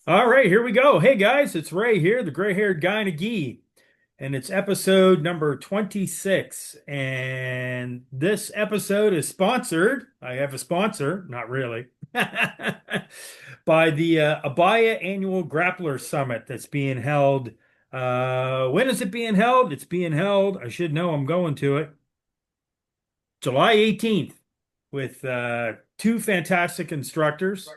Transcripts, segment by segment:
All right, here we go. Hey guys, it's Ray here, the gray-haired guy in a gi, and it's episode number 26. And this episode is sponsored. I have a sponsor, not really, by the Abaya Annual Grappler Summit that's being held. When is it being held? It's being held. I should know. I'm going to it. July 18th with two fantastic instructors.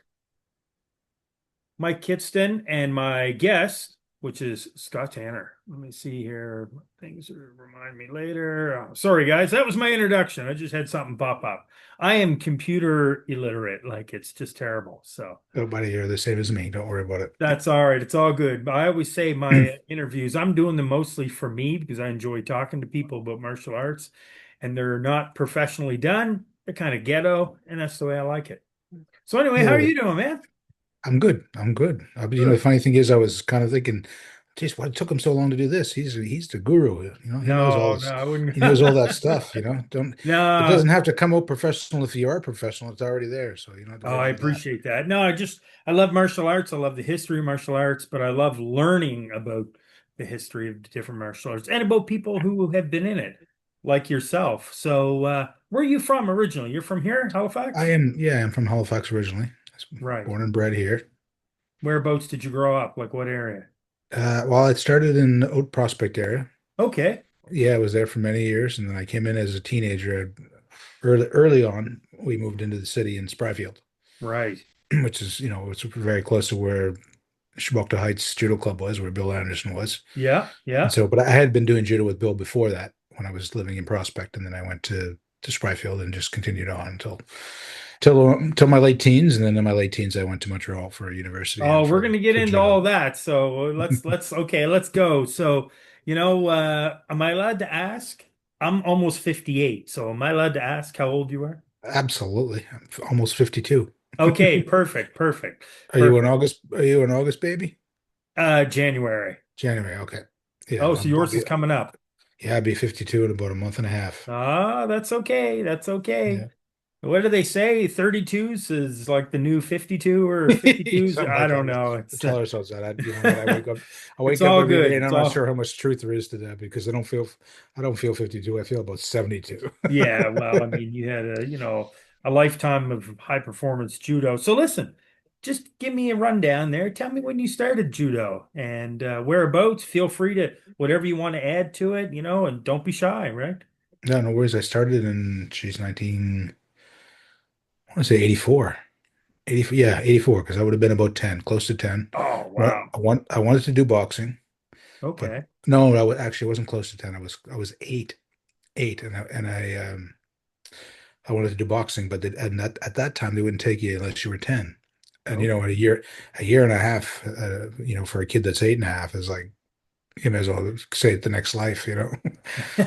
Mike Kitston and my guest, which is Scott Tanner. Let me see here. Things remind me later. Oh, sorry, guys. That was my introduction. I just had something pop up. I am computer illiterate. Like it's just terrible. So Nobody here the same as me. Don't worry about that's all right. It's all good. But I always say it. my interviews, I'm doing them mostly for me because I enjoy talking to people about martial arts and they're not professionally done. They're kind of ghetto, and that's the way I like it. So anyway, Yeah, how are well, you doing, man? I'm good. I'm good. The Good. funny thing is, I was kind of thinking, geez, why it took him so long to do this? He's the guru. He knows all No, no, this. I wouldn't. He knows all that stuff. Don't. It No, doesn't have to come out professional if you are professional. It's already there, so you don't have to oh, worry I about that. appreciate that. No, I love martial arts. I love the history of martial arts, but I love learning about the history of the different martial arts and about people who have been in it, like yourself. So, where are you from originally? You're from here, I Halifax? am, yeah, I'm from Halifax originally. I was Right. born and bred here. Whereabouts did you grow up? Like what area? Well, it started in the Oak Prospect area. Okay. Yeah, I was there for many years, and then I came in as a teenager. Early on, we moved into the city in Spryfield, Right. which is, it's very close to where Shibokta Heights Judo Club was, where Bill Anderson was. Yeah. And Yeah. so, but I had been doing judo with Bill before that when I was living in Prospect, and then I went to Spryfield and just continued on until my late teens, and then in my late teens I went to Montreal for university Oh, and we're going to get for into judo. all that. So okay, let's go. So, am I allowed to ask? I'm almost 58. So am I allowed to ask how old you are? Absolutely, I'm almost 52. Okay, perfect, perfect, perfect. Are you an August baby? January. January. Okay. Yeah, Oh, so yours is coming up. I'll be 52 in about a month and a half. Ah, that's okay. That's okay. Yeah. What do they say? 32s is like the new 52 or 52s? Something I like don't that. know. We It's tell ourselves that. You know what? I it's wake up all every day, good. and It's I'm not all sure how much truth there is to that because I don't feel 52. I feel about 72. Yeah, well, I mean, you had a lifetime of high performance judo. So listen, just give me a rundown there. Tell me when you started judo and whereabouts. Feel free to whatever you want to add to it, and don't be shy, right? No, no worries. I started in, geez, 19, I want to say 84. 84, yeah, 84, because I would have been about 10, close to 10. Oh, wow. I wanted to do boxing, but Okay. no, actually wasn't close to 10. I was eight, I wanted to do boxing, but at that time they wouldn't take you unless you were 10. And Okay. a year and a half, for a kid that's eight and a half is like, you may as well say it the next life.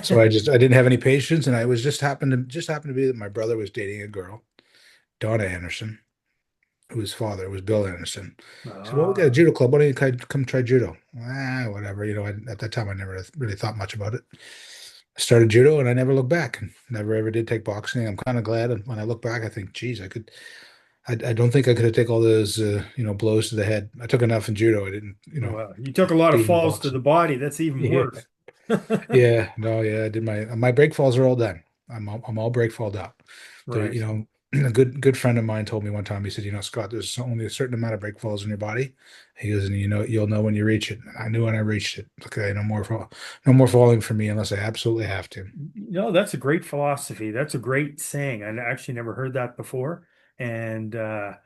So I didn't have any patience, and I was just happened to be that my brother was dating a girl, Donna Anderson, whose father was Bill Anderson. He said, "Well, we got a Ah, judo club. Why don't you come try judo?" Whatever. At that time, I never really thought much about it. I started judo, and I never looked back. And never ever did take boxing. I'm kind of glad. And when I look back, I think, geez, I could. I don't think I could have taken all those, blows to the head. I took enough in judo. I didn't, well, you took a lot of being in falls to the boxing. body. That's even Yeah. worse. Yeah, no, yeah, I did my break falls are all done. I'm all break falled out. There, Right. a good friend of mine told me one time. He said, Scott, there's only a certain amount of break falls in your body. He goes, and you'll know when you reach it. And I knew when I reached it. Okay, no more falling for me unless I absolutely have to. That's a great philosophy. That's a great saying. I actually never heard that before. And I'm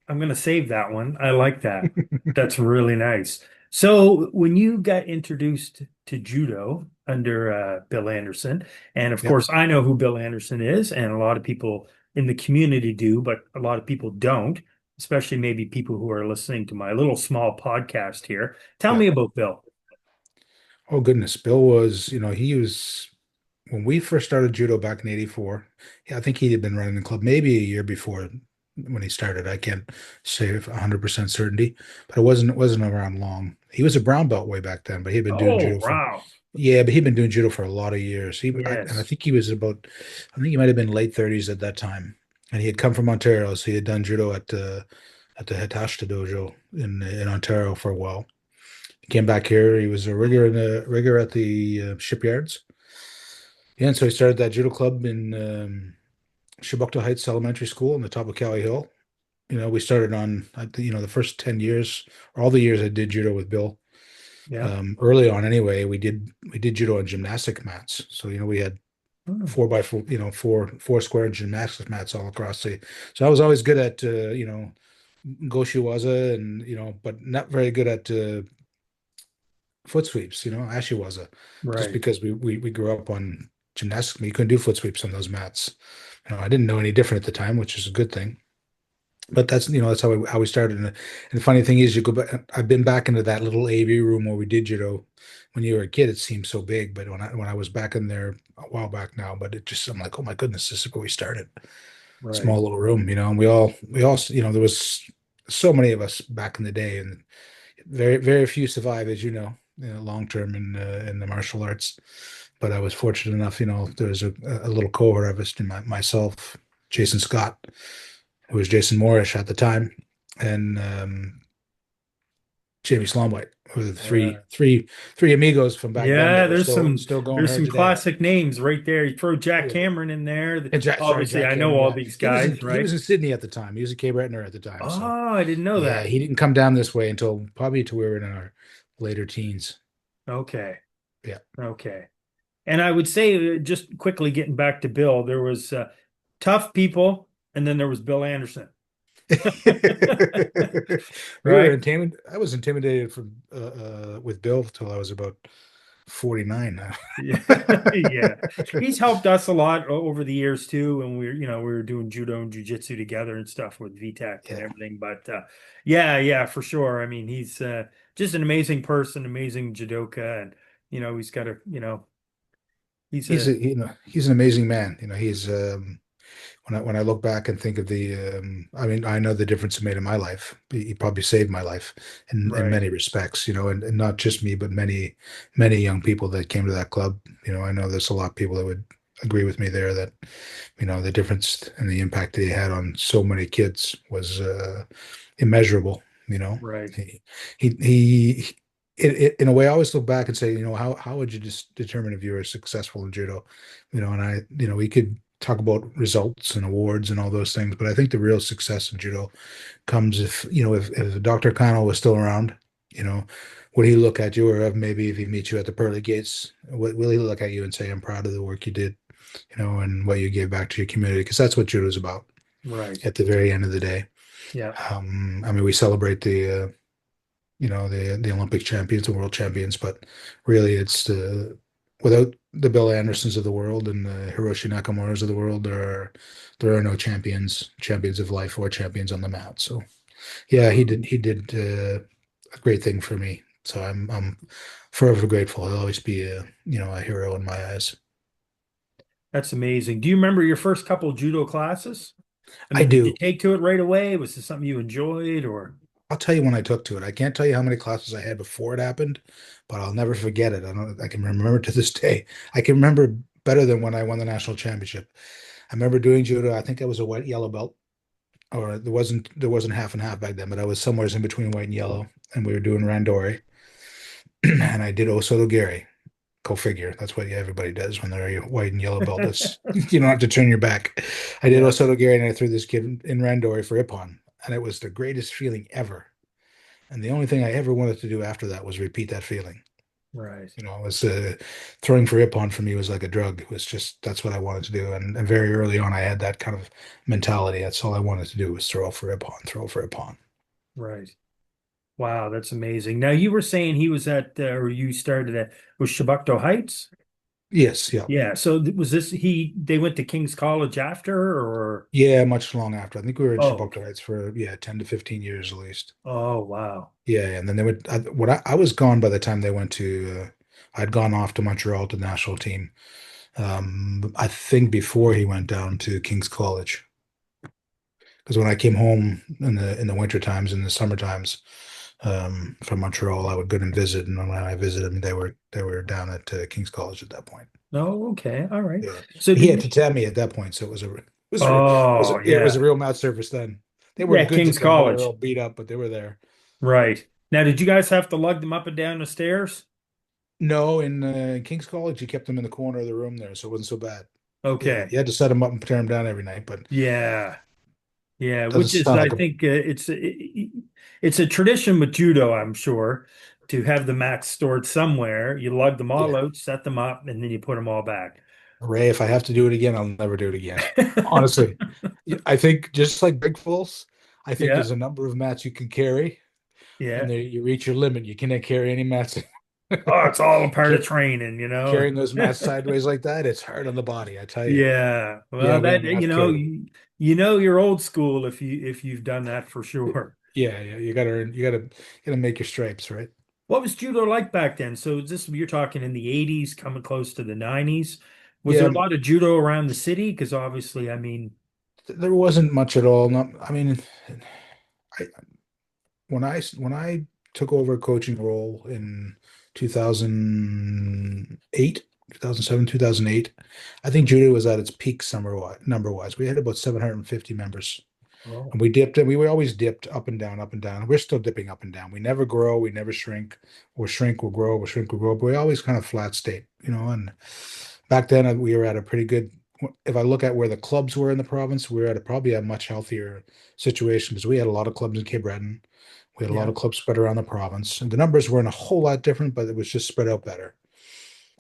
going to save that one. I like that. That's really nice. So, when you got introduced to judo under Bill Anderson, and of Yep. course, I know who Bill Anderson is, and a lot of people in the community do, but a lot of people don't, especially maybe people who are listening to my little small podcast here. Tell Yeah. me about Bill. Oh goodness, Bill was, he was when we first started judo back in '84. Yeah, I think he had been running the club maybe a year before when he started. I can't say with 100% certainty, but it wasn't around long. He was a brown belt way back then, but he'd been doing Oh, judo for wow. yeah, but he'd been doing judo for a lot of years. And I Yes. think I think he might have been late 30s at that time, and he had come from Ontario, so he had done judo at at the Hitachta dojo in Ontario for a while. He came back here. He was a rigger at the shipyards. Yeah, and so he started that judo club in Shabukta Heights Elementary School on the top of Cali Hill. We started on, the first 10 years, or all the years I did judo with Bill. Yeah. Early on anyway, we did judo on gymnastic mats. So, we had Oh, 4x4, four square gymnastics mats all across the. So I was always good at, Goshiwaza and, but not very good at foot sweeps, Ashiwaza, just right. because we grew up on gymnastics. You couldn't do foot sweeps on those mats. I didn't know any different at the time, which is a good thing. But that's how we started. And the funny thing is, you go back. I've been back into that little AV room where we did judo. When you were a kid, it seemed so big, but when I was back in there a while back now, but I'm like, oh my goodness, this is where we started. Right. Small little room, and we all, there was so many of us back in the day, and very very few survive, as long term in the martial arts. But I was fortunate enough, there was a little cohort of us, myself, Jason Scott, who was Jason Morrish at the time, and Jamie Slomwhite, who were the Yeah. three amigos from back then Yeah, that are still going there's hard some today. classic names right there. You throw Jack Yeah. Cameron in there. And Obviously, Jack I know Cameron, all yeah, these he was in guys, he right? was in Sydney at the time. He was a Cape Retiner at the time, so Oh, I didn't know yeah, that. he didn't come down this way until probably till we were in our later teens. Okay. Yeah. Okay. And I would say, just quickly getting back to Bill, there was tough people, and then there was Bill Anderson. We were Right? intimidated. I was intimidated from with Bill till I was about 49. Yeah. Yeah. He's helped us a lot over the years too. And we were doing judo and jujitsu together and stuff with VTech and Yeah, everything. But yeah, yeah, for sure. I mean, he's just an amazing person, amazing judoka. And, he's got he's he's a, a he's an amazing man. He's when I look back and think of the I mean, I know the difference it made in my life. He probably saved my life in right, many respects, and not just me, but many young people that came to that club. I know there's a lot of people that would agree with me there that the difference and the impact that he had on so many kids was immeasurable. right, He in a way, I always look back and say, how would you just determine if you were successful in judo? And we could talk about results and awards and all those things, but I think the real success in judo comes if Dr. Kano was still around, you know, would he look at you, or maybe if he meets you at the pearly gates, will he look at you and say, I'm proud of the work you did, and what you gave back to your community? Because that's what judo is about right. at the very end of the day. Yeah, I mean, we celebrate the Olympic champions, the world champions, but really it's without the Bill Andersons of the world and the Hiroshi Nakamuras of the world, there are no champions of life or champions on the mat. So yeah, he did a great thing for me. So I'm forever grateful. He'll always be a hero in my eyes. that's amazing. Do you remember your first couple judo classes? I I mean, did you do. take to it right away? Was this something you enjoyed or? I'll tell you when I took to it. I can't tell you how many classes I had before it happened, but I'll never forget it. I can remember to this day. I can remember better than when I won the national championship. I remember doing judo. I think I was a white yellow belt, or there wasn't half and half back then, but I was somewhere in between white and yellow, and we were doing randori, and I did Osoto Gary. Go figure. That's what everybody does when they're a white and yellow belt. That's you don't have to turn your back. I did Yeah, Osoto Gary, and I threw this kid in randori for Ippon, and it was the greatest feeling ever. And the only thing I ever wanted to do after that was repeat that feeling. right, It was throwing for Ippon for me was like a drug. It was just that's what I wanted to do. And very early on, I had that kind of mentality. That's all I wanted to do was throw for Ippon, throw for Ippon. right. Wow, that's amazing. Now you were saying he was or you started at was Shabukto Heights? Yes, yeah, Yeah. So was they went to King's College after or? yeah. Much long after. I think we were in Oh, Shabukta okay. Heights for 10 to 15 years at least. Oh, wow. Yeah, and then they went. I was gone by the time they went to. I'd gone off to Montreal to the national team. I think before he went down to King's College. Because when I came home in the winter times, in the summer times, from Montreal, I would go and visit, and when I visited them, they were down at King's College at that point. Oh, okay. All right. Yeah, So he did had you? to tell me at that point, so it was a Oh, it was yeah. a real mouth service then. They weren't Yeah, good to King's 10. They were all College. beat up, but they were there. Right. Now, did you guys have to lug them up and down the stairs? No, in King's College, you kept them in the corner of the room there, so it wasn't so bad. Yeah, Okay. you had to set them up and tear them down every night, but it Yeah. Yeah, doesn't which is, sound I like a think, it's a tradition with judo, I'm sure, to have the mats stored somewhere. You lug them all yeah. out, set them up, and then you put them all back. Ray, if I have to do it again, I'll never do it again. Honestly, I think just like big falls, I think Yeah, there's a number of mats you can carry, and yeah. there you reach your limit. You cannot carry any mats. Oh, it's all a part of Car- training, you know. Carrying those mats sideways like that, it's hard on the body, I tell you. Yeah. Yeah, Well, we that have mat carry. you know you're old school if you've done that for sure. Yeah, yeah, you gotta make your stripes, right? What was judo like back then? So is this you're talking in the 80s, coming close to the 90s. Was there Yeah, a lot of judo around the city? Because obviously, I mean, there wasn't much at all. Not, I mean, I, when I took over a coaching role in 2008, 2007, 2008, I think judo was at its peak number wise. We had about 750 members. oh, And we dipped and we always dipped up and down, up and down. We're still dipping up and down. We never grow, we never shrink, or shrink or grow, or shrink or grow, but we always kind of flat state, and back then we were at a pretty good, if I look at where the clubs were in the province, we were at probably a much healthier situation because we had a lot of clubs in Cape Breton. We had a lot yeah, of clubs spread around the province, and the numbers weren't a whole lot different, but it was just spread out better.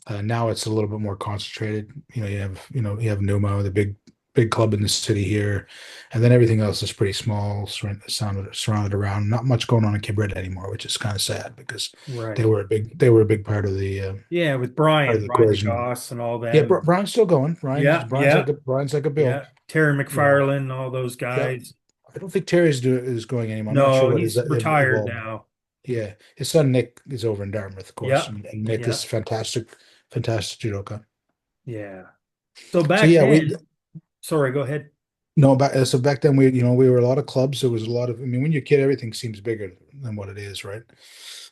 Now it's a little bit more concentrated. You have Numa, the big club in the city here, and then everything else is pretty small, surrounded around. Not much going on in Kibred anymore, which is kind of sad because they right. were a big part of Yeah, with part of Brian, the Brian equation. DeGoss and all Yeah, them. Brian's still going. Brian's Yeah, Brian's yeah, like a Brian's like a Bill. yeah. Terry You know, McFarland, all those yeah. guys. I don't think is going anymore. I'm not sure No, what his he's retired involvement. now. Yeah, his son Nick is over in Dartmouth, of course, Yeah, and Nick yeah, is fantastic, fantastic judoka. yeah. So So back yeah, then, sorry, go ahead. no, back then we were a lot of clubs. There was a lot of, I mean, when you're a kid, everything seems bigger than what it is, right?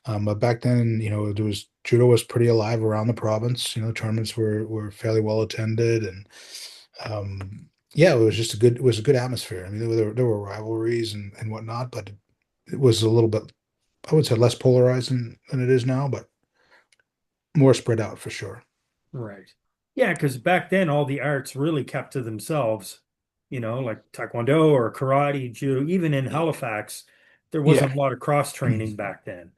But back then, there was judo was pretty alive around the province. Tournaments were fairly well attended, and yeah, it was a good atmosphere. I mean, there were rivalries and whatnot, but it was a little bit, I would say, less polarized than it is now, but more spread out for sure. Right. Yeah, because back then all the arts really kept to themselves, like Taekwondo or karate, judo, even in Halifax, there Yeah. wasn't a lot of cross training back then.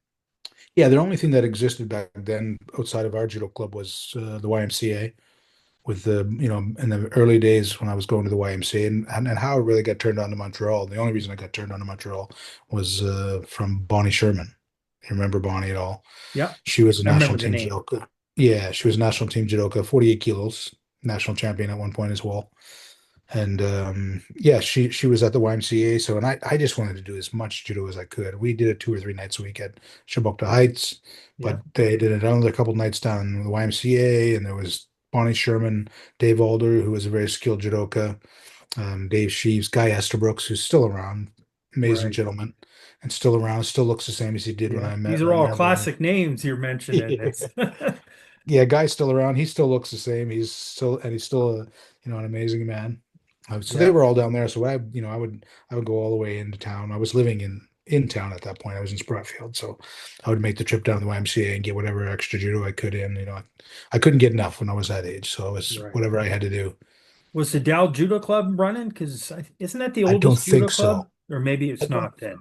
Yeah, the only thing that existed back then outside of our judo club was the YMCA. With in the early days when I was going to the YMCA, and how it really got turned on to Montreal. The only reason I got turned on to Montreal was from Bonnie Sherman. You remember Bonnie at all? Yeah, She was a I national remember the team name. judoka. Yeah, she was national team judoka, 48 kilos, national champion at one point as well. And yeah, she was at the YMCA. So, and I just wanted to do as much judo as I could. We did it 2 or 3 nights a week at Shabukta Heights, Yeah, but they did another couple nights down in the YMCA. And there was Bonnie Sherman, Dave Alder, who was a very skilled judoka, Dave Sheaves, Guy Esterbrooks, who's still around, amazing right. gentleman, and still around, still looks the same as he did when Yeah, I these met are when I all met him. classic names you're mentioning. It's Yeah, Guy's still around. He still looks the same. He's still an amazing man. So they yeah, were all down there. So I would go all the way into town. I was living in town at that point. I was in Sprotfield, so I would make the trip down to the YMCA and get whatever extra judo I could in. I couldn't get enough when I was that age, so it was right. whatever I had to do. Was the Dow Judo Club running? Because isn't that the I don't oldest judo think club? so. Or maybe I it's don't. not then.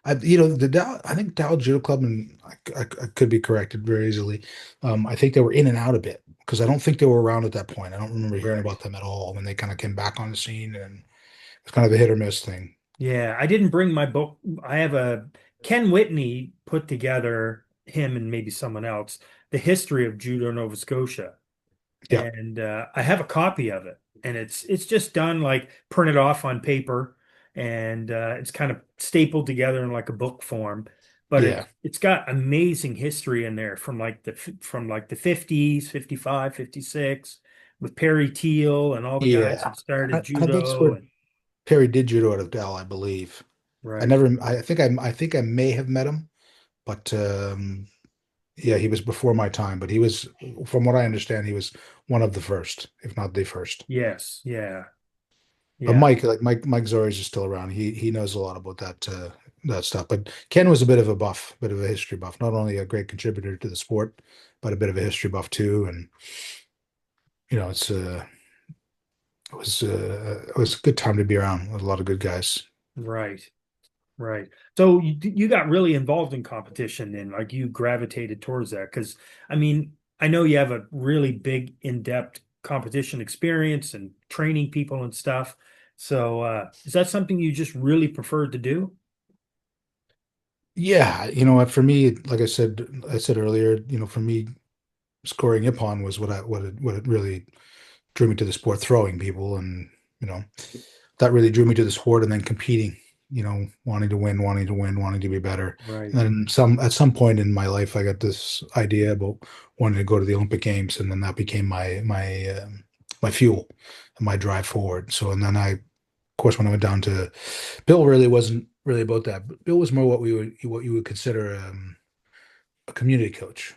The Dow, I think Dow Judo Club, and I could be corrected very easily. I think they were in and out a bit because I don't think they were around at that point. I don't remember hearing Right. about them at all when they kind of came back on the scene, and it's kind of a hit or miss thing. Yeah, I didn't bring my book. I have a Ken Whitney put together, him and maybe someone else, the history of judo Nova Scotia. Yeah, And I have a copy of it. And it's just done like printed off on paper and it's kind of stapled together in like a book form. But yeah, it's got amazing history in there from like the 50s, 55, 56 with Perry Teal and all the guys yeah. that started I think that's judo where and Perry did judo out of Dell, I believe. I right. never. I think I may have met him, but yeah, he was before my time. But he was, from what I understand, he was one of the first, if not the first. Yes, yeah. But Yeah. Mike Zorich is still around. He knows a lot about that stuff. But Ken was a bit of a buff, bit of a history buff. Not only a great contributor to the sport, but a bit of a history buff too. And it's it was a good time to be around with a lot of good guys. Right. Right. So you got really involved in competition and like you gravitated towards that because I mean, I know you have a really big in-depth competition experience and training people and stuff. So is that something you just really preferred to do? Yeah, you know what? For me, like I said earlier, for me, scoring ippon was what it really drew me to the sport, throwing people, and you know that really drew me to the sport, and then competing. Wanting to win, wanting to win, wanting to be better. Right. And then at some point in my life, I got this idea about wanting to go to the Olympic Games, and then that became my fuel, and my drive forward. So, and then of course, when I went down to Bill, really wasn't really about that. Bill was more what you would consider a community coach.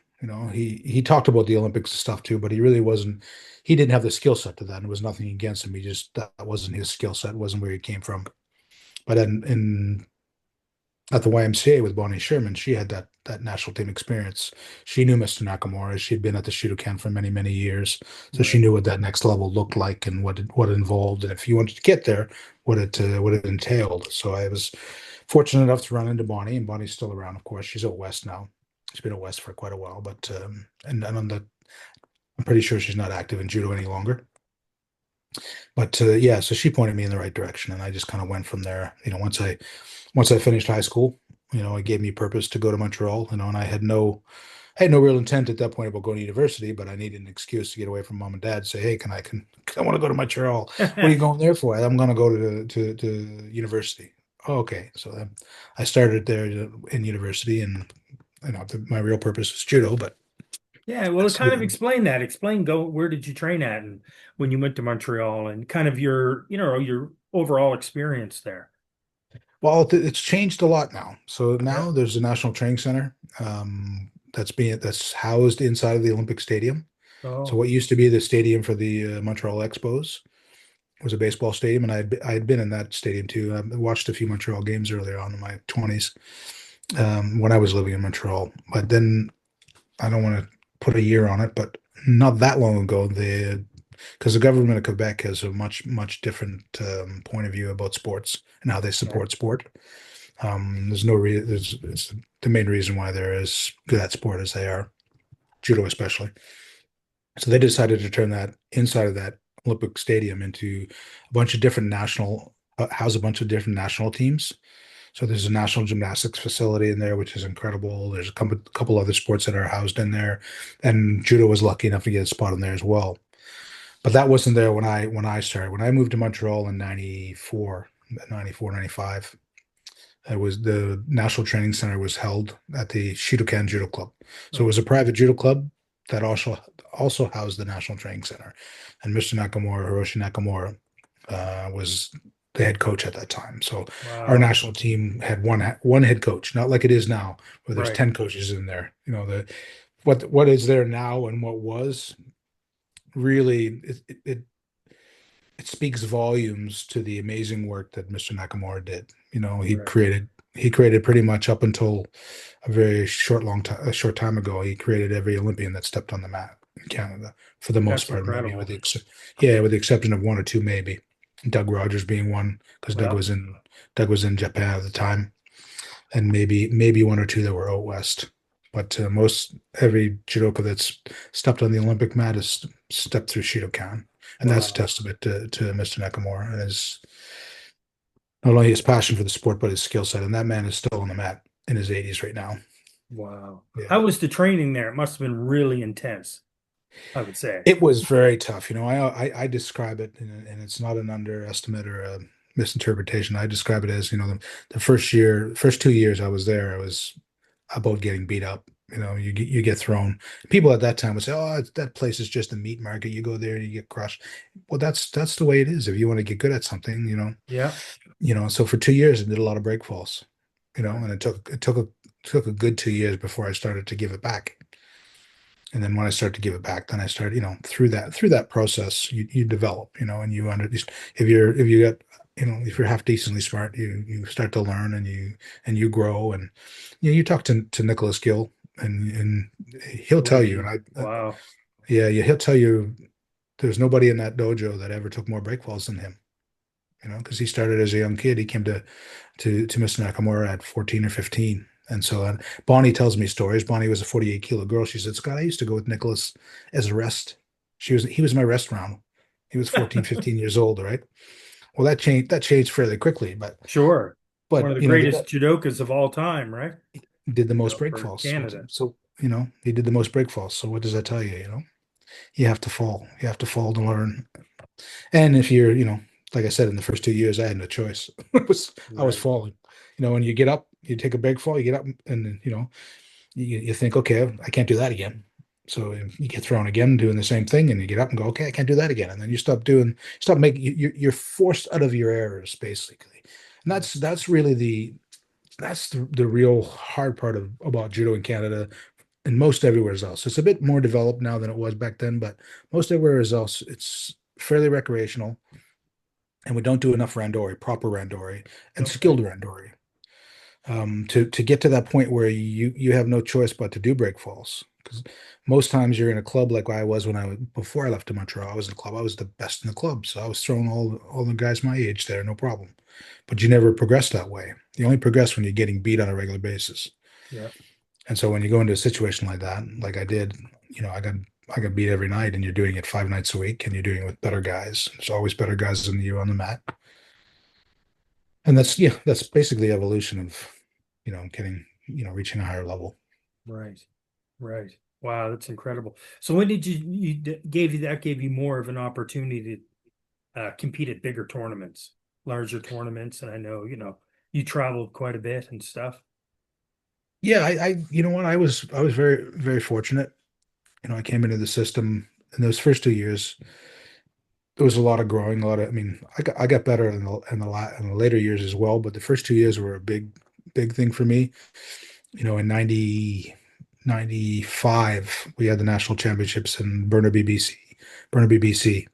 He talked about the Olympics and stuff too, but he really wasn't. He didn't have the skill set to that. And it was nothing against him. He just that wasn't his skill set. Wasn't where he came from. But in at the YMCA with Bonnie Sherman, she had that national team experience. She knew Mr. Nakamura. She'd been at the Shootokan for many, many years, so she Right. knew what that next level looked like and what it involved, and if you wanted to get there, what it entailed. So I was fortunate enough to run into Bonnie, and Bonnie's still around. Of course, she's out west now. She's been out west for quite a while, but and I'm pretty sure she's not active in judo any longer. But yeah, so she pointed me in the right direction, and I just kind of went from there. Once I finished high school, it gave me purpose to go to Montreal. And I had no real intent at that point about going to university, but I needed an excuse to get away from mom and dad. Say, hey, I want to go to Montreal. What are you going there for? I'm going to go to university. Oh, okay, so then I started there in university, and my real purpose was judo, but Yeah, well, that's kind of explain that. Explain go where did you train at and when you went to Montreal and kind of your overall experience there. well, it's changed a lot now. So Yeah. now there's a National Training Center that's housed inside of the Olympic Stadium. So Oh, what used to be the stadium for the Montreal Expos was a baseball stadium, and I had been in that stadium too. I watched a few Montreal games earlier on in my 20s when I was living in Montreal. But then I don't want to put a year on it, but not that long ago, because the government of Quebec has a much different point of view about sports and how they right. support sport. There's no reason. It's the main reason why they're as good at sport as they are, judo especially. So they decided to turn that inside of that Olympic Stadium into a bunch of different house a bunch of different national teams. So there's a national gymnastics facility in there, which is incredible. There's a couple other sports that are housed in there, and judo was lucky enough to get a spot in there as well. But that wasn't there when I started. When I moved to Montreal in 95. It was the National Training Center was held at the Shootokan Judo Club. So it Oh, was a private judo club that also housed the National Training Center. And Mr. Nakamura, Hiroshi Nakamura, was the head coach at that time. So our wow. national team had one head coach, not like it is now, where there's Right. 10 coaches in there. What is there now and what was really it speaks volumes to the amazing work that Mr. Nakamura did. Right. He created pretty much up until a short time ago. He created every Olympian that stepped on the mat in Canada for the most That's part, maybe incredible. with the exception of one or two, maybe Doug Rogers being one because Well, Doug was in Japan at the time, and maybe one or two that were out west. But most every judoka that's stepped on the Olympic mat has stepped through Shidokan, and that's a wow. testament to Mr. Nakamura and his not only his passion for the sport but his skill set. And that man is still on the mat in his 80s right now. Wow. Yeah, How was the training there? It must have been really intense, I would say. it was very tough. I describe it, and it's not an underestimate or a misinterpretation. I describe it as the first 2 years I was there, I was about getting beat up. You get thrown. People at that time would say, "Oh, that place is just a meat market. You go there and you get crushed." Well, that's the way it is. If you want to get good at something, Yeah. So for 2 years, I did a lot of break falls. Right. And it took a good 2 years before I started to give it back. And then when I start to give it back, then I start, through that process, you develop, and you understand if you got, if you're half decently smart, you start to learn and you grow. And you talk to Nicholas Gill, and he'll tell you, and Sweet. Wow. yeah, he'll tell you there's nobody in that dojo that ever took more break falls than him. Because he started as a young kid. He came to Mr. Nakamura at 14 or 15. And so Bonnie tells me stories. Bonnie was a 48-kilo girl. She said, Scott, I used to go with Nicholas as a rest. He was my rest round. He was 14, 15 years old, right? Well, that changed fairly quickly, but Sure. One of but the you know, greatest that judokas of all time, right? did the most break For falls. So, Canada. so he did the most break falls. So what does that tell you? You have to fall. You have to fall to learn. And if you're, like I said, in the first 2 years, I had no choice. I was Right. falling. When you get up, you take a big fall, you get up, and you think, okay, I can't do that again. So you get thrown again, doing the same thing, and you get up and go, okay, I can't do that again. And then you stop making. You're forced out of your errors, basically. And that's the real hard part about judo in Canada and most everywhere else. It's a bit more developed now than it was back then, but most everywhere else, it's fairly recreational, and we don't do enough randori, proper randori, and Okay. skilled randori, to get to that point where you have no choice but to do break falls. Because most times you're in a club like I was before I left to Montreal. I was in a club. I was the best in the club, so I was throwing all the guys my age there, no problem. But you never progress that way. You only progress when you're getting beat on a regular basis. Yeah. And so when you go into a situation like that, like I did, I got beat every night, and you're doing it 5 nights a week, and you're doing it with better guys. There's always better guys than you on the mat. And that's basically evolution of, getting, reaching a higher level. Right. Right. Wow, that's incredible. So when did gave you more of an opportunity to compete at bigger tournaments, larger tournaments? And I know, you traveled quite a bit and stuff. Yeah, you know what, I was very, very fortunate. I came into the system in those first 2 years. There was a lot of growing, I mean, I got better in the later years as well, but the first 2 years were a big thing for me. In 95, we had the national championships in Burnaby, BC.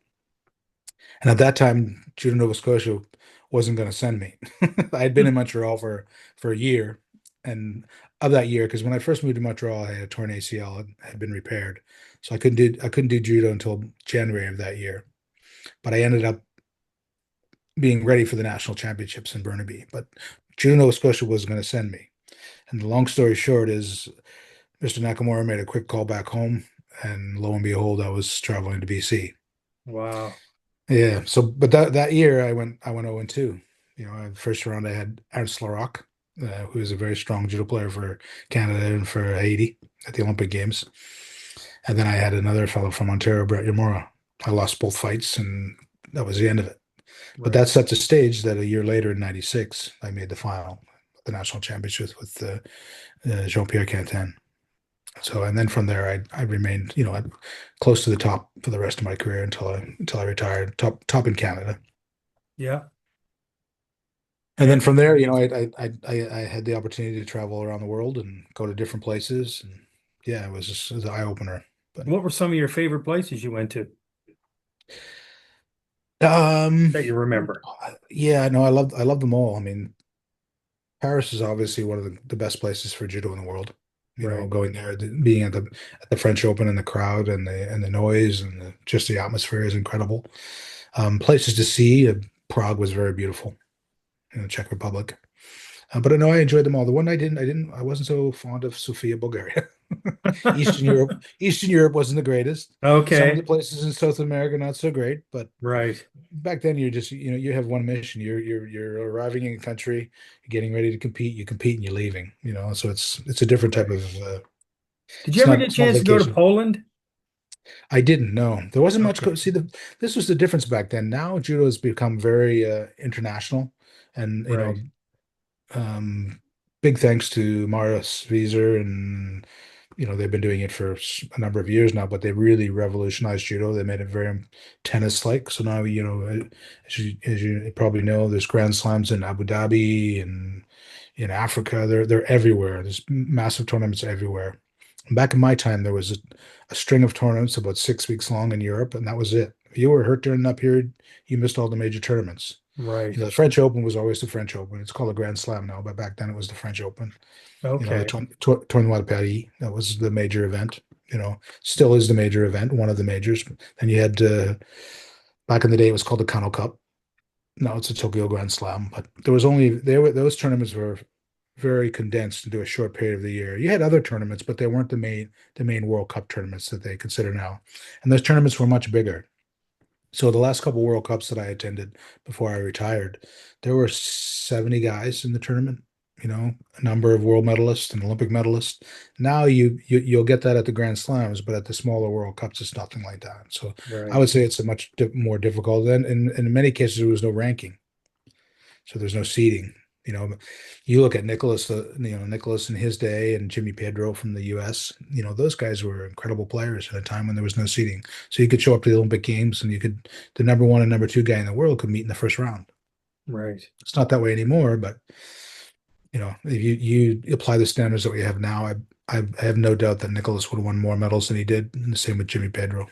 And at that time, Judo Nova Scotia wasn't going to send me. I had been in Montreal for a year, and of that year, because when I first moved to Montreal, I had a torn ACL, had been repaired, so I couldn't do judo until January of that year. But I ended up being ready for the national championships in Burnaby. But Judo Nova Scotia was going to send me. And the long story short is, Mr. Nakamura made a quick call back home, and lo and behold, I was traveling to BC. Wow. Yeah. So, but that year I went 0-2. First round I had Ernst Laroque, who is a very strong judo player for Canada and for Haiti at the Olympic Games. And then I had another fellow from Ontario, Brett Yamura. I lost both fights, and that was the end of it. But Right. that set the stage that a year later in '96, I made the final, the national championships with Jean-Pierre Quentin. So, and then from there, I remained, close to the top for the rest of my career until I retired, top in Canada. Yeah. And then And from there, I had the opportunity to travel around the world and go to different places, and yeah, it was an eye opener. But what were some of your favorite places you went to um, that you remember? yeah, no, I love them all. I mean, Paris is obviously one of the best places for judo in the world. Right. Going there, being at the French Open, and the crowd and the noise and just the atmosphere is incredible. Places to see, Prague was very beautiful in the Czech Republic. But I know I enjoyed them all. The one I wasn't so fond of Sofia, Bulgaria. Eastern Europe wasn't the greatest. Some of the Okay. places in South America not so great, but Right. back then you're just, you have one mission. You're arriving in a country, you're getting ready to compete, you compete and you're leaving. So it's a different type Right. of Did you it's ever not get a it's not chance to go to vacation. Poland? I didn't know. There wasn't much Okay. see this was the difference back then. Now judo has become very international, and Right. um big thanks to Marius Vieser, and they've been doing it for a number of years now, but they really revolutionized judo. They made it very tennis-like. So now, as you probably know, there's Grand Slams in Abu Dhabi and in Africa. They're everywhere. There's massive tournaments everywhere. Back in my time, there was a string of tournaments about 6 weeks long in Europe, and that was it. If you were hurt during that period, you missed all the major tournaments. Right. The French Open was always the French Open. It's called a Grand Slam now, but back then it was the French Open. The Okay. Tournoi de Paris, that was the major event. Still is the major event, one of the majors. And you had back in the day, it was called the Kano Cup. Now it's a Tokyo Grand Slam, but those tournaments were very condensed into a short period of the year. You had other tournaments, but they weren't the main World Cup tournaments that they consider now. And those tournaments were much bigger. So the last couple World Cups that I attended before I retired, there were 70 guys in the tournament, a number of world medalists and Olympic medalists. Now you'll get that at the Grand Slams, but at the smaller World Cups, it's nothing like that. So I Right. would say it's a much more difficult. And in many cases, there was no ranking, so there's no seeding. You know, you look at Nicholas in his day and Jimmy Pedro from the U.S. Those guys were incredible players at a time when there was no seeding. So you could show up to the Olympic Games and the number one and number two guy in the world could meet in the first round. Right. It's not that way anymore, but if you apply the standards that we have now, I have no doubt that Nicholas would have won more medals than he did, and the same with Jimmy Pedro.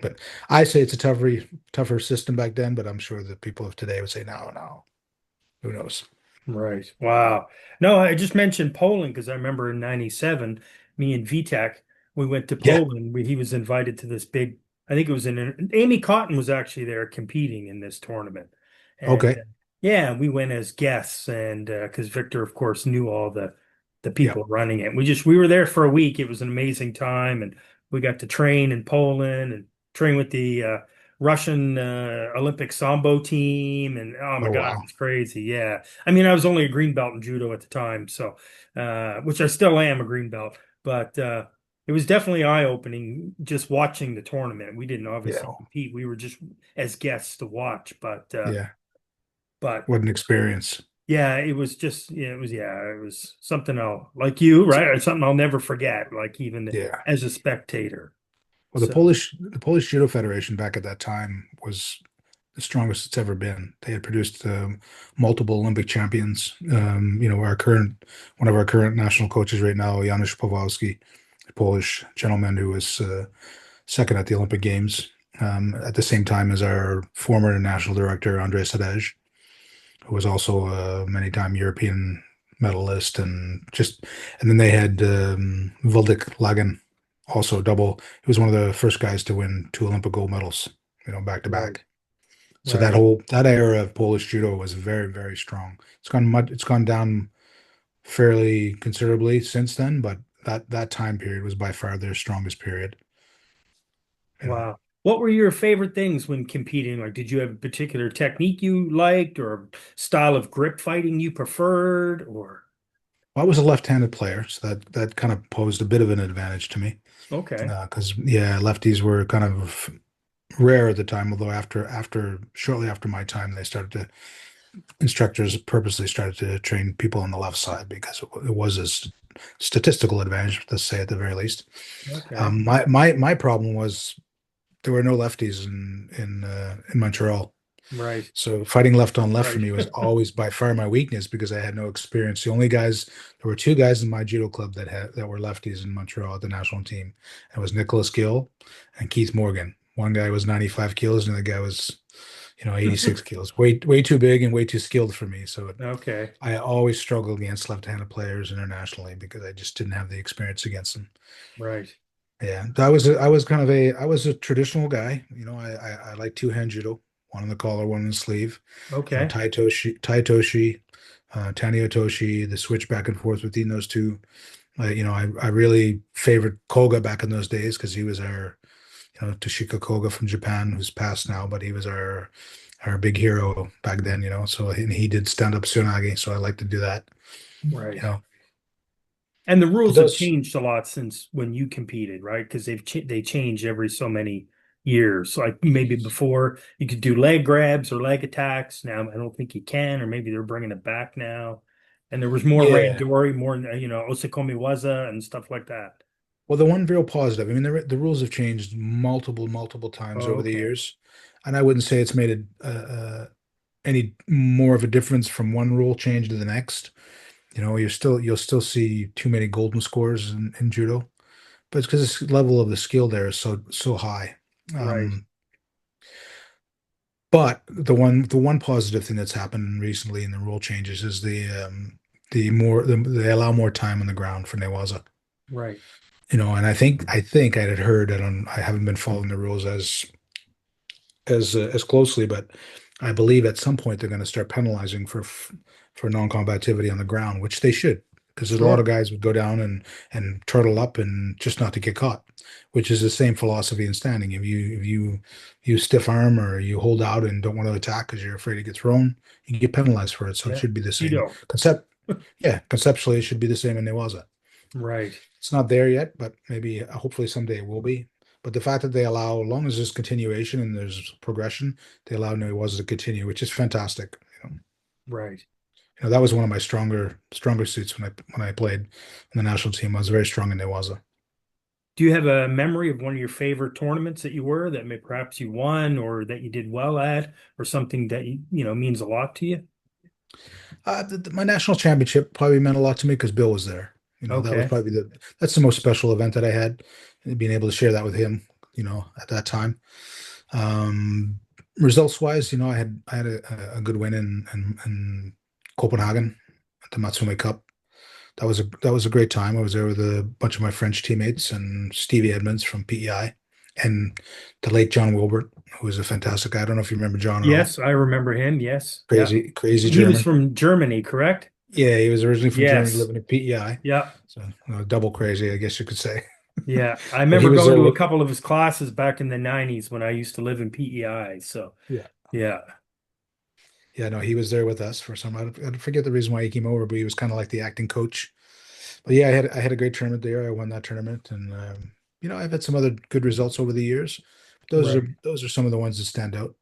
But I say it's a tougher system back then, but I'm sure the people of today would say, no, no, who knows? Right. Wow. No, I just mentioned Poland because I remember in '97, me and Vitek, we went to Yeah. Poland. He was invited to this big, I think it was Amy Cotton was actually there competing in this tournament. And Okay. yeah, we went as guests and because Victor, of course, knew all the Yeah. people running it. We were there for a week. It was an amazing time and we got to train in Poland and train with the Russian Olympic Sambo team. And oh my Oh God, it wow. was crazy. Yeah. I mean, I was only a green belt in judo at the time, so which I still am a green belt, but it was definitely eye-opening just watching the tournament. We didn't obviously Yeah. compete. We were just as guests to watch, Yeah. but What an experience. yeah, it was just it was something I'll like you, right? Or something I'll never forget, like even Yeah. as a spectator. Well, the So Polish Judo Federation back at that time was the strongest it's ever been. They had produced multiple Olympic champions. One of our current national coaches right now, Janusz Pawłowski, a Polish gentleman who was second at the Olympic Games, at the same time as our former national director, Andrei Sadej, who was also a many-time European medalist, and then they had Waldek Lagan, also double. He was one of the first guys to win two Olympic gold medals, back to right, back. So right, that era of Polish judo was very, very strong. It's gone down fairly considerably since then, but that time period was by far their strongest period. You know, wow. What were your favorite things when competing? Like, did you have a particular technique you liked, or a style of grip fighting you preferred, or I was a left-handed player, so that kind of posed a bit of an advantage to me. okay, Because yeah, lefties were kind of rare at the time. Although shortly after my time, instructors purposely started to train people on the left side because it was a statistical advantage, let's say at the very least. okay, My problem was there were no lefties in Montreal. right, So fighting left on left for right, me was always by far my weakness because I had no experience. There were two guys in my judo club that were lefties in Montreal at the national team. It was Nicholas Gill and Keith Morgan. One guy was 95 kilos and the other guy was, 86 kilos. Way too big and way too skilled for me. So okay, I always struggled against left-handed players internationally because I just didn't have the experience against them. right, Yeah, I was a traditional guy. I like two-hand judo, one in the collar, one in the sleeve. okay, Tai Toshi, Tani Otoshi, the switch back and forth between those two. I really favored Koga back in those days because he was our, Toshika Koga from Japan, who's passed now, but he was our big hero back then. So and he did stand up Tsunagi, so I like to do that. You right. know, And the but rules have those changed a lot since when you competed, right? Because they change every so many years. Like maybe before you could do leg grabs or leg attacks. Now I don't think you can, or maybe they're bringing it back now. And there was more Yeah. randori, more Osakomi Waza and stuff like that. Well, the one real positive, I mean, the rules have changed multiple times Oh, over the okay. years, and I wouldn't say it's made any more of a difference from one rule change to the next. You'll still see too many golden scores in judo, but it's because the level of the skill there is so high. Right. Um, but the one positive thing that's happened recently in the rule changes is they allow more time on the ground for Newaza. Right. And I think I had heard, and I haven't been following the rules as closely, but I believe at some point they're going to start penalizing for non-combativity on the ground, which they should, because there's a lot of Sure. guys would go down and turtle up and just not to get caught, which is the same philosophy in standing. If you stiff arm or you hold out and don't want to attack because you're afraid to get thrown, you get penalized for it. So it Yeah. should be the same Judo. concept. Yeah, conceptually it should be the same in Newaza. Right. It's not there yet, but maybe hopefully someday it will be. But the fact that they allow, as long as there's continuation and there's progression, they allow Newaza to continue, which is fantastic. Right. That was one of my stronger suits when I played in the national team. I was very strong in Newaza. Do you have a memory of one of your favorite tournaments that you were that may perhaps you won or that you did well at or something that means a lot to you? My national championship probably meant a lot to me because Bill was there. That was Okay. probably that's the most special event that I had, and being able to share that with him. At that time. Um, Results wise, I had a good win in Copenhagen at the Matsume Cup. That was a great time. I was there with a bunch of my French teammates and Stevie Edmonds from PEI and the late John Wilbert, who was a fantastic guy. I don't know if you remember John at all. Yes, I remember him. Yes. Yeah. Crazy, crazy He was German. from Germany, correct? Yeah, he was originally from Germany, Yes. living in PEI. Yeah. So double crazy, I guess you could say. Yeah. I But he remember was going there to a with, couple of his classes back in the 90s when I used to live in PEI. So, yeah. yeah. Yeah, no, he was there with us for some. I forget the reason why he came over, but he was kind of like the acting coach. But yeah, I had a great tournament there. I won that tournament, and I've had some other good results over the years. Those are Right. those are some of the ones that stand out,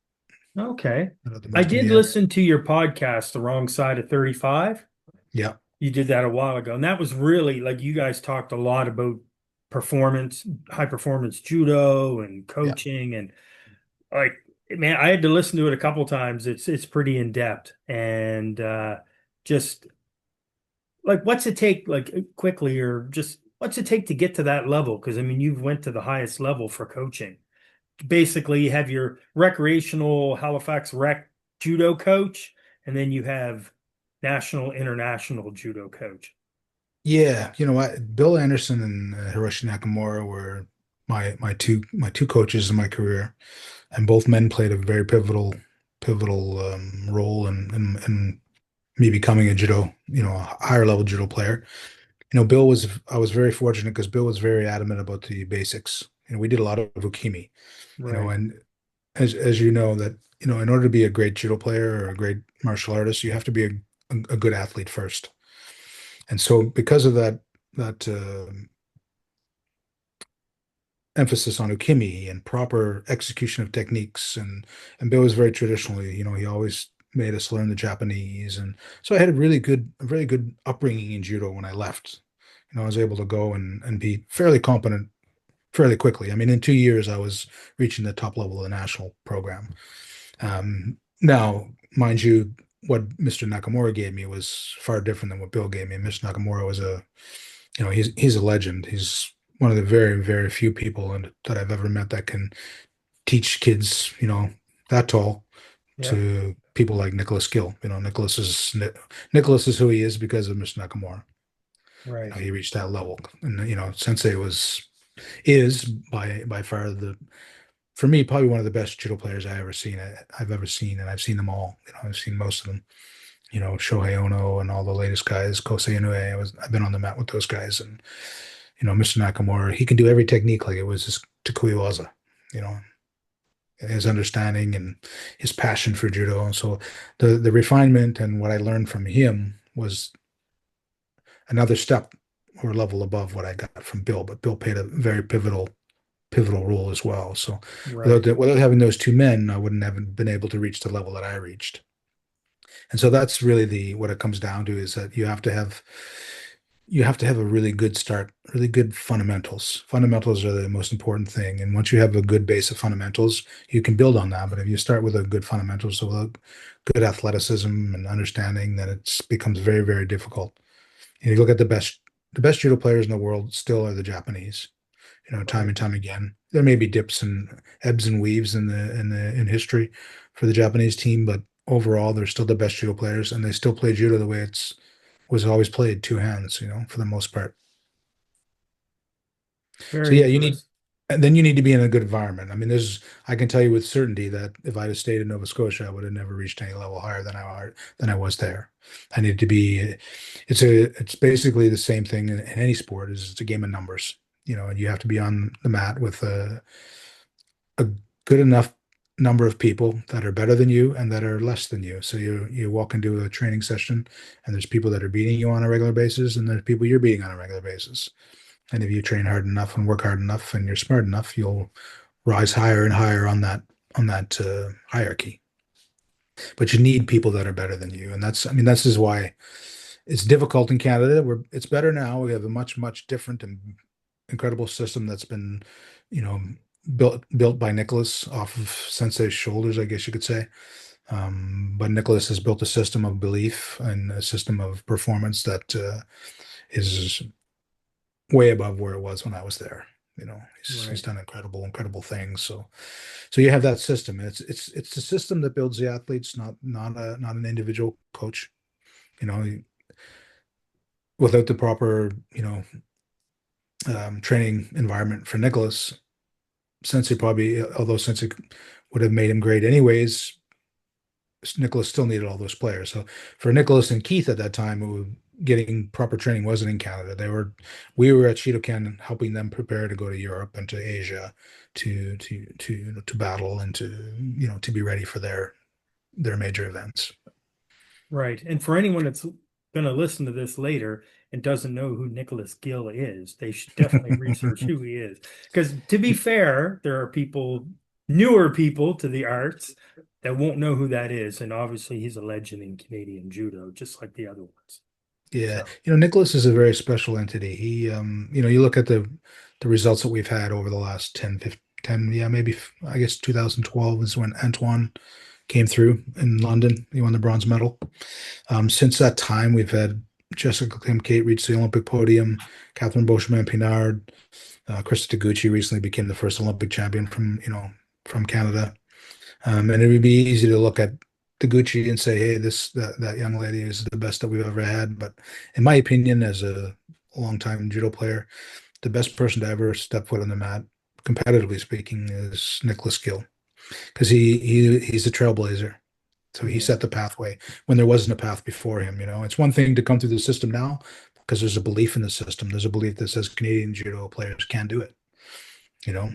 Okay. the I most to did me. Yeah, listen to your podcast, The Wrong Side of 35. yeah, You did that a while ago. And that was really like you guys talked a lot about performance, high performance judo and yeah. coaching and like man, I had to listen to it a couple times. It's pretty in depth and just like what's it take like quickly or just what's it take to get to that level? Because I mean you've went to the highest level for coaching. Basically you have your recreational Halifax rec judo coach and then you have national international judo coach. Yeah, you know what? Bill Anderson and Hiroshi Nakamura were my two coaches in my career, and both men played a very pivotal role in me becoming a a higher level judo player. Bill was I was very fortunate because Bill was very adamant about the basics. We did a lot of ukemi, Right. and as you know that in order to be a great judo player or a great martial artist, you have to be a good athlete first. And so because of that emphasis on ukemi and proper execution of techniques, and Bill was very traditionally, he always made us learn the Japanese, and so I had a very good upbringing in judo when I left. I was able to go and be fairly competent fairly quickly. I mean, in 2 years, I was reaching the top level of the national program. Now, mind you, what Mr. Nakamura gave me was far different than what Bill gave me. Mr. Nakamura was he's a legend. He's one of the very, very few people that I've ever met that can teach kids, that tall Yeah. to people like Nicholas Gill. Nicholas is who he is because of Mr. Nakamura. Right. He reached that level, and Sensei is by far for me probably one of the best judo players I've ever seen, and I've seen them all. I've seen most of them. Shohei Ono and all the latest guys, Kosei Inoue. I've been on the mat with those guys, and Mr. Nakamura, he can do every technique like it was his Takuya Waza. You know, his understanding and his passion for judo. And so the refinement and what I learned from him was another step or level above what I got from Bill. But Bill played a very pivotal role as well. So Right. without having those two men, I wouldn't have been able to reach the level that I reached. And so that's really the what it comes down to, is that you have to have a really good start, really good fundamentals. Fundamentals are the most important thing. And once you have a good base of fundamentals, you can build on that. But if you start with a good fundamentals, so with good athleticism and understanding, then it becomes very, very difficult. And you look at the best judo players in the world still are the Japanese. Time Right. and time again. There may be dips and ebbs and weaves in history for the Japanese team, but overall, they're still the best judo players, and they still play judo the way it's was always played, two hands, for the most part. So Very yeah, interesting. and then you need to be in a good environment. I mean, I can tell you with certainty that if I'd have stayed in Nova Scotia, I would have never reached any level higher than I was there. I need to be, it's basically the same thing in any sport is it's a game of numbers, and you have to be on the mat with a good enough number of people that are better than you and that are less than you. So you walk into a training session and there's people that are beating you on a regular basis and there's people you're beating on a regular basis. And if you train hard enough and work hard enough and you're smart enough, you'll rise higher and higher on that hierarchy. But you need people that are better than you, and I mean, that's is why it's difficult in Canada. It's better now. We have a much different and incredible system that's been, you know, built by Nicholas off of Sensei's shoulders, I guess you could say. But Nicholas has built a system of belief and a system of performance that is way above where it was when I was there. He's Right. done incredible things. So you have that system. It's a system that builds the athletes, not an individual coach. You know, without the proper training environment for Nicholas, Sensei probably, although Sensei would have made him great anyways, Nicholas still needed all those players. So for Nicholas and Keith at that time, getting proper training wasn't in Canada. We were at Shidokan helping them prepare to go to Europe and to Asia to battle and to be ready for their major events. Right. And for anyone that's going to listen to this later and doesn't know who Nicholas Gill is, they should definitely research who he is. Because to be fair, there are people, newer people to the arts, that won't know who that is. And obviously, he's a legend in Canadian judo, just like the other ones. Yeah, So, Nicholas is a very special entity. You look at the results that we've had over the last 10, 15, 10, yeah, maybe I guess 2012 is when Antoine came through in London. He won the bronze medal. Since that time, we've had Jessica Klimkate reach the Olympic podium, Catherine Beauchemin-Pinard, Krista Taguchi recently became the first Olympic champion from Canada. And it would be easy to look at Taguchi and say, hey, that young lady is the best that we've ever had. But in my opinion, as a longtime judo player, the best person to ever step foot on the mat, competitively speaking, is Nicholas Gill because he's a trailblazer. So he yeah, set the pathway when there wasn't a path before him. It's one thing to come through the system now because there's a belief in the system. There's a belief that says Canadian judo players can do it. You know,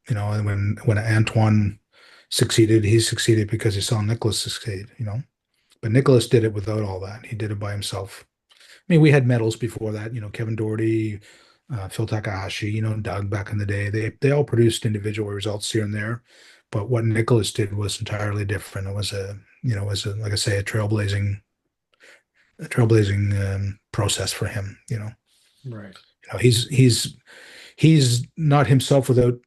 and when Antoine succeeded, he succeeded because he saw Nicholas succeed. But Nicholas did it without all that. He did it by himself. I mean, we had medals before that. Kevin Doherty, Phil Takahashi. Doug back in the day. They all produced individual results here and there, but what Nicholas did was entirely different. It was like I say, a trailblazing process for him. right. He's not himself without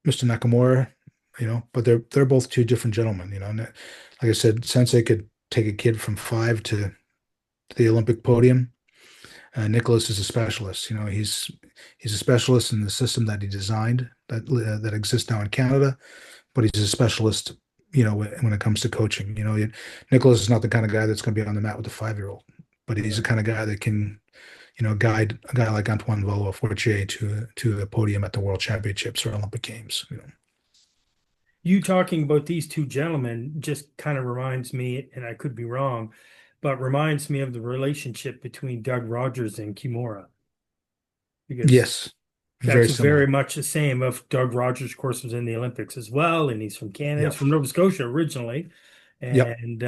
Mr. Nakamura. But they're both two different gentlemen. And like I said, Sensei could take a kid from 5 to the Olympic podium. Nicholas is a specialist. He's a specialist in the system that he designed that exists now in Canada, but he's a specialist. When it comes to coaching. Nicholas is not the kind of guy that's going to be on the mat with a 5-year-old, but he's the Right. kind of guy that can, guide a guy like Antoine Volo Fortier to a podium at the World Championships or Olympic Games. You talking about these two gentlemen just kind of reminds me, and I could be wrong, but reminds me of the relationship between Doug Rogers and Kimura, because Yes, very that's similar. very much the same. Of Doug Rogers, of course, was in the Olympics as well, and he's from Canada. He's Yep. from Nova Scotia originally, Yep. and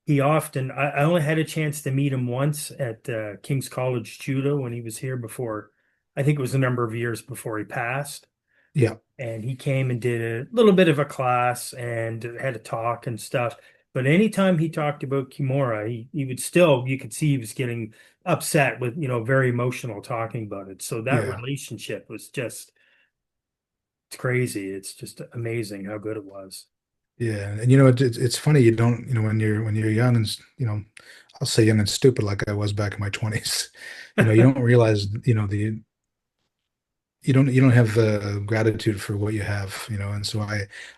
he often. I only had a chance to meet him once at King's College Judo when he was here before. I think it was a number of years before he passed, Yep. and he came and did a little bit of a class and had a talk and stuff. But anytime he talked about Kimura, he would still, you could see he was getting upset with, very emotional talking about it. So that Yeah. relationship was just, it's crazy. It's just amazing how good it was. Yeah, and you know it's funny you don't when you're young and I'll say young and stupid like I was back in my 20s. You don't realize you don't have the gratitude for what you have, and so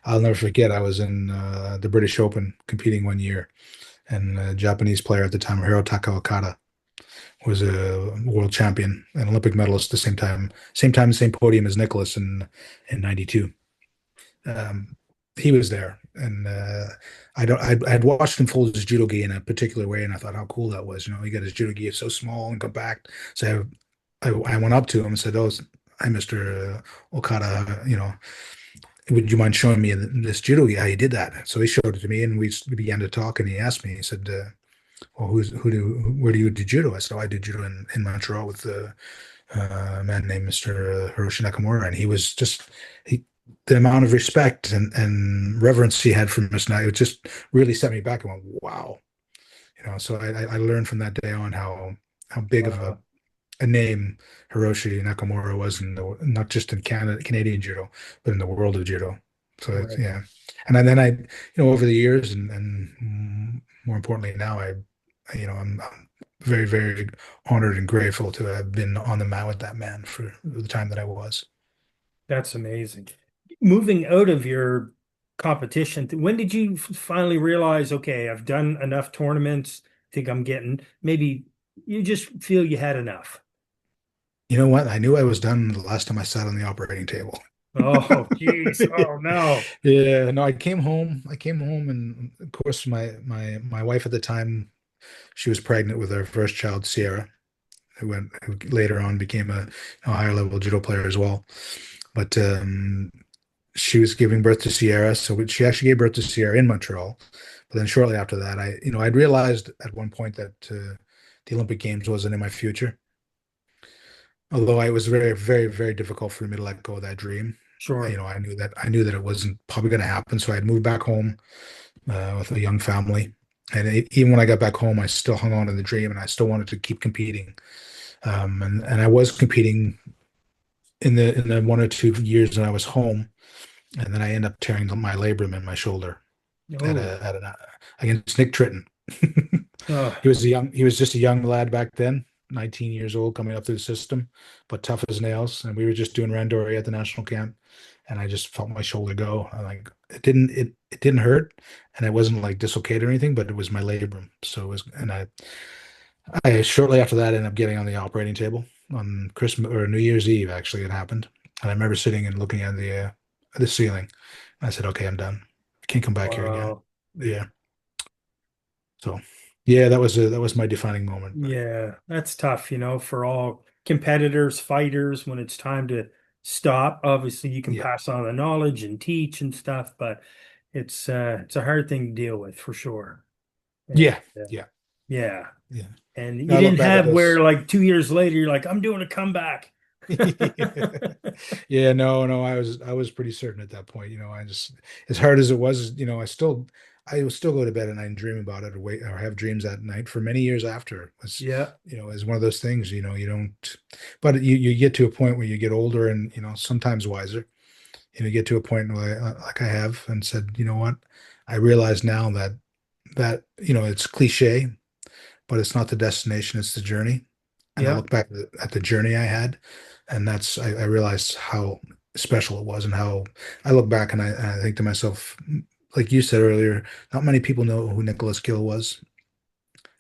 I'll never forget I was in the British Open competing one year, and a Japanese player at the time, Hirotaka Okada, was a world champion and Olympic medalist at the same podium as Nicholas in '92. Um, he was there, and I'd watched him fold his judo gi in a particular way, and I thought how cool that was. He got his judo gi so small and compact. So I went up to him and said, "Oh, hi, Mr. Okada. Would you mind showing me this judo gi, how you did that?" So he showed it to me, and we began to talk. And he asked me, he said, "Well, where do you do judo?" I said, "Oh, I did judo in Montreal with a man named Mr. Hiroshi Nakamura," and he was just he the amount of respect and reverence he had for us now, it just really set me back and went, wow. So I learned from that day on how big of Wow. a name Hiroshi Nakamura was not just in Canada, Canadian judo, but in the world of judo. So Right. yeah. And then over the years and more importantly now, I'm very, very honored and grateful to have been on the mat with that man for the time that I was. That's amazing. Moving out of your competition, when did you finally realize, okay, I've done enough tournaments, think I'm getting, maybe you just feel you had enough? You know what? I knew I was done the last time I sat on the operating table. Oh, geez. Oh, no. Yeah, no, I came home. And of course, my wife at the time, she was pregnant with our first child, Sierra, who later on became a higher level judo player as well. But she was giving birth to Sierra, so she actually gave birth to Sierra in Montreal. But then shortly after that, I'd realized at one point that the Olympic Games wasn't in my future. Although it was very, very, very difficult for me to let go of that dream. Sure. I knew that it wasn't probably going to happen. So I'd moved back home with a young family, and even when I got back home, I still hung on to the dream, and I still wanted to keep competing. And I was competing in the 1 or 2 years that I was home, and then I ended up tearing my labrum in my shoulder at Oh, against Nick Tritton. uh, He was just a young lad back then, 19 years old, coming up through the system, but tough as nails. And we were just doing randori at the national camp, and I just felt my shoulder go. And like it didn't hurt, and it wasn't like dislocated or anything, but it was my labrum. So it was, and I shortly after that ended up getting on the operating table on Christmas or New Year's Eve. Actually, it happened, and I remember sitting and looking at the ceiling. I said, "Okay, I'm done. Can't come back here again." wow. Yeah. So, yeah, that was my defining moment. But Yeah, that's tough, for all competitors, fighters, when it's time to stop. Obviously, you can yeah, pass on the knowledge and teach and stuff, but it's a hard thing to deal with for sure. And yeah, yeah, yeah. yeah. And Now you I look didn't back at have where those. like 2 years later, you're like, I'm doing a comeback. Yeah, no, I was pretty certain at that point. I just as hard as it was, I would still go to bed at night and dream about it or wait or have dreams at night for many years after. It was, Yeah. is one of those things, you don't, but you get to a point where you get older and sometimes wiser. You get to a point where like I have and said, you know what? I realize now that it's cliche, but it's not the destination, it's the journey. And I Yeah. look back at the journey I had, and I realized how special it was, and how I look back and I think to myself, like you said earlier, not many people know who Nicholas Gill was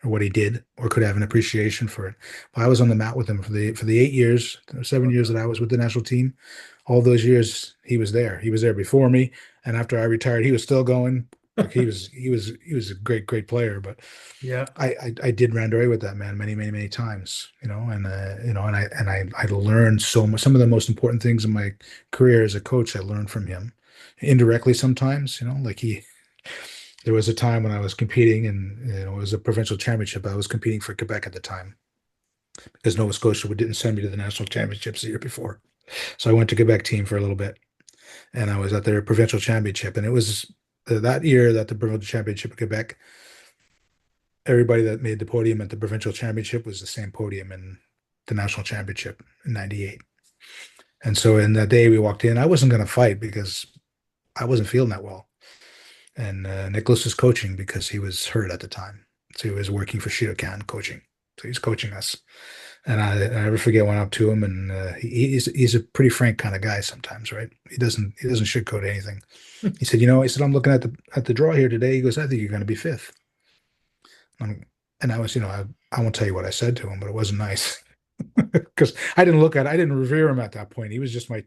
or what he did or could have an appreciation for it. But I was on the mat with him for the 8 years or 7 years that I was with the national team. All those years he was there. He was there before me, and after I retired, he was still going. Like he was a great, great player, but Yeah. I did randori with that man many, many, many times, and I learned so much. Some of the most important things in my career as a coach, I learned from him indirectly sometimes. Like there was a time when I was competing, and it was a provincial championship. I was competing for Quebec at the time because Nova Scotia didn't send me to the national championships the year before. So I went to Quebec team for a little bit, and I was at their provincial championship, and it was that year that the provincial championship of Quebec, everybody that made the podium at the provincial championship was the same podium in the national championship in '98. And so in that day we walked in, I wasn't going to fight because I wasn't feeling that well. and Nicholas was coaching because he was hurt at the time. So he was working for Shidokan coaching. So he's coaching us. And I never forget, I went up to him, and he's a pretty frank kind of guy sometimes, right? He doesn't sugarcoat anything. He said, he said, I'm looking at the draw here today. He goes, I think you're going to be fifth. And I was, I won't tell you what I said to him, but it wasn't nice because I didn't revere him at that point. He was just my,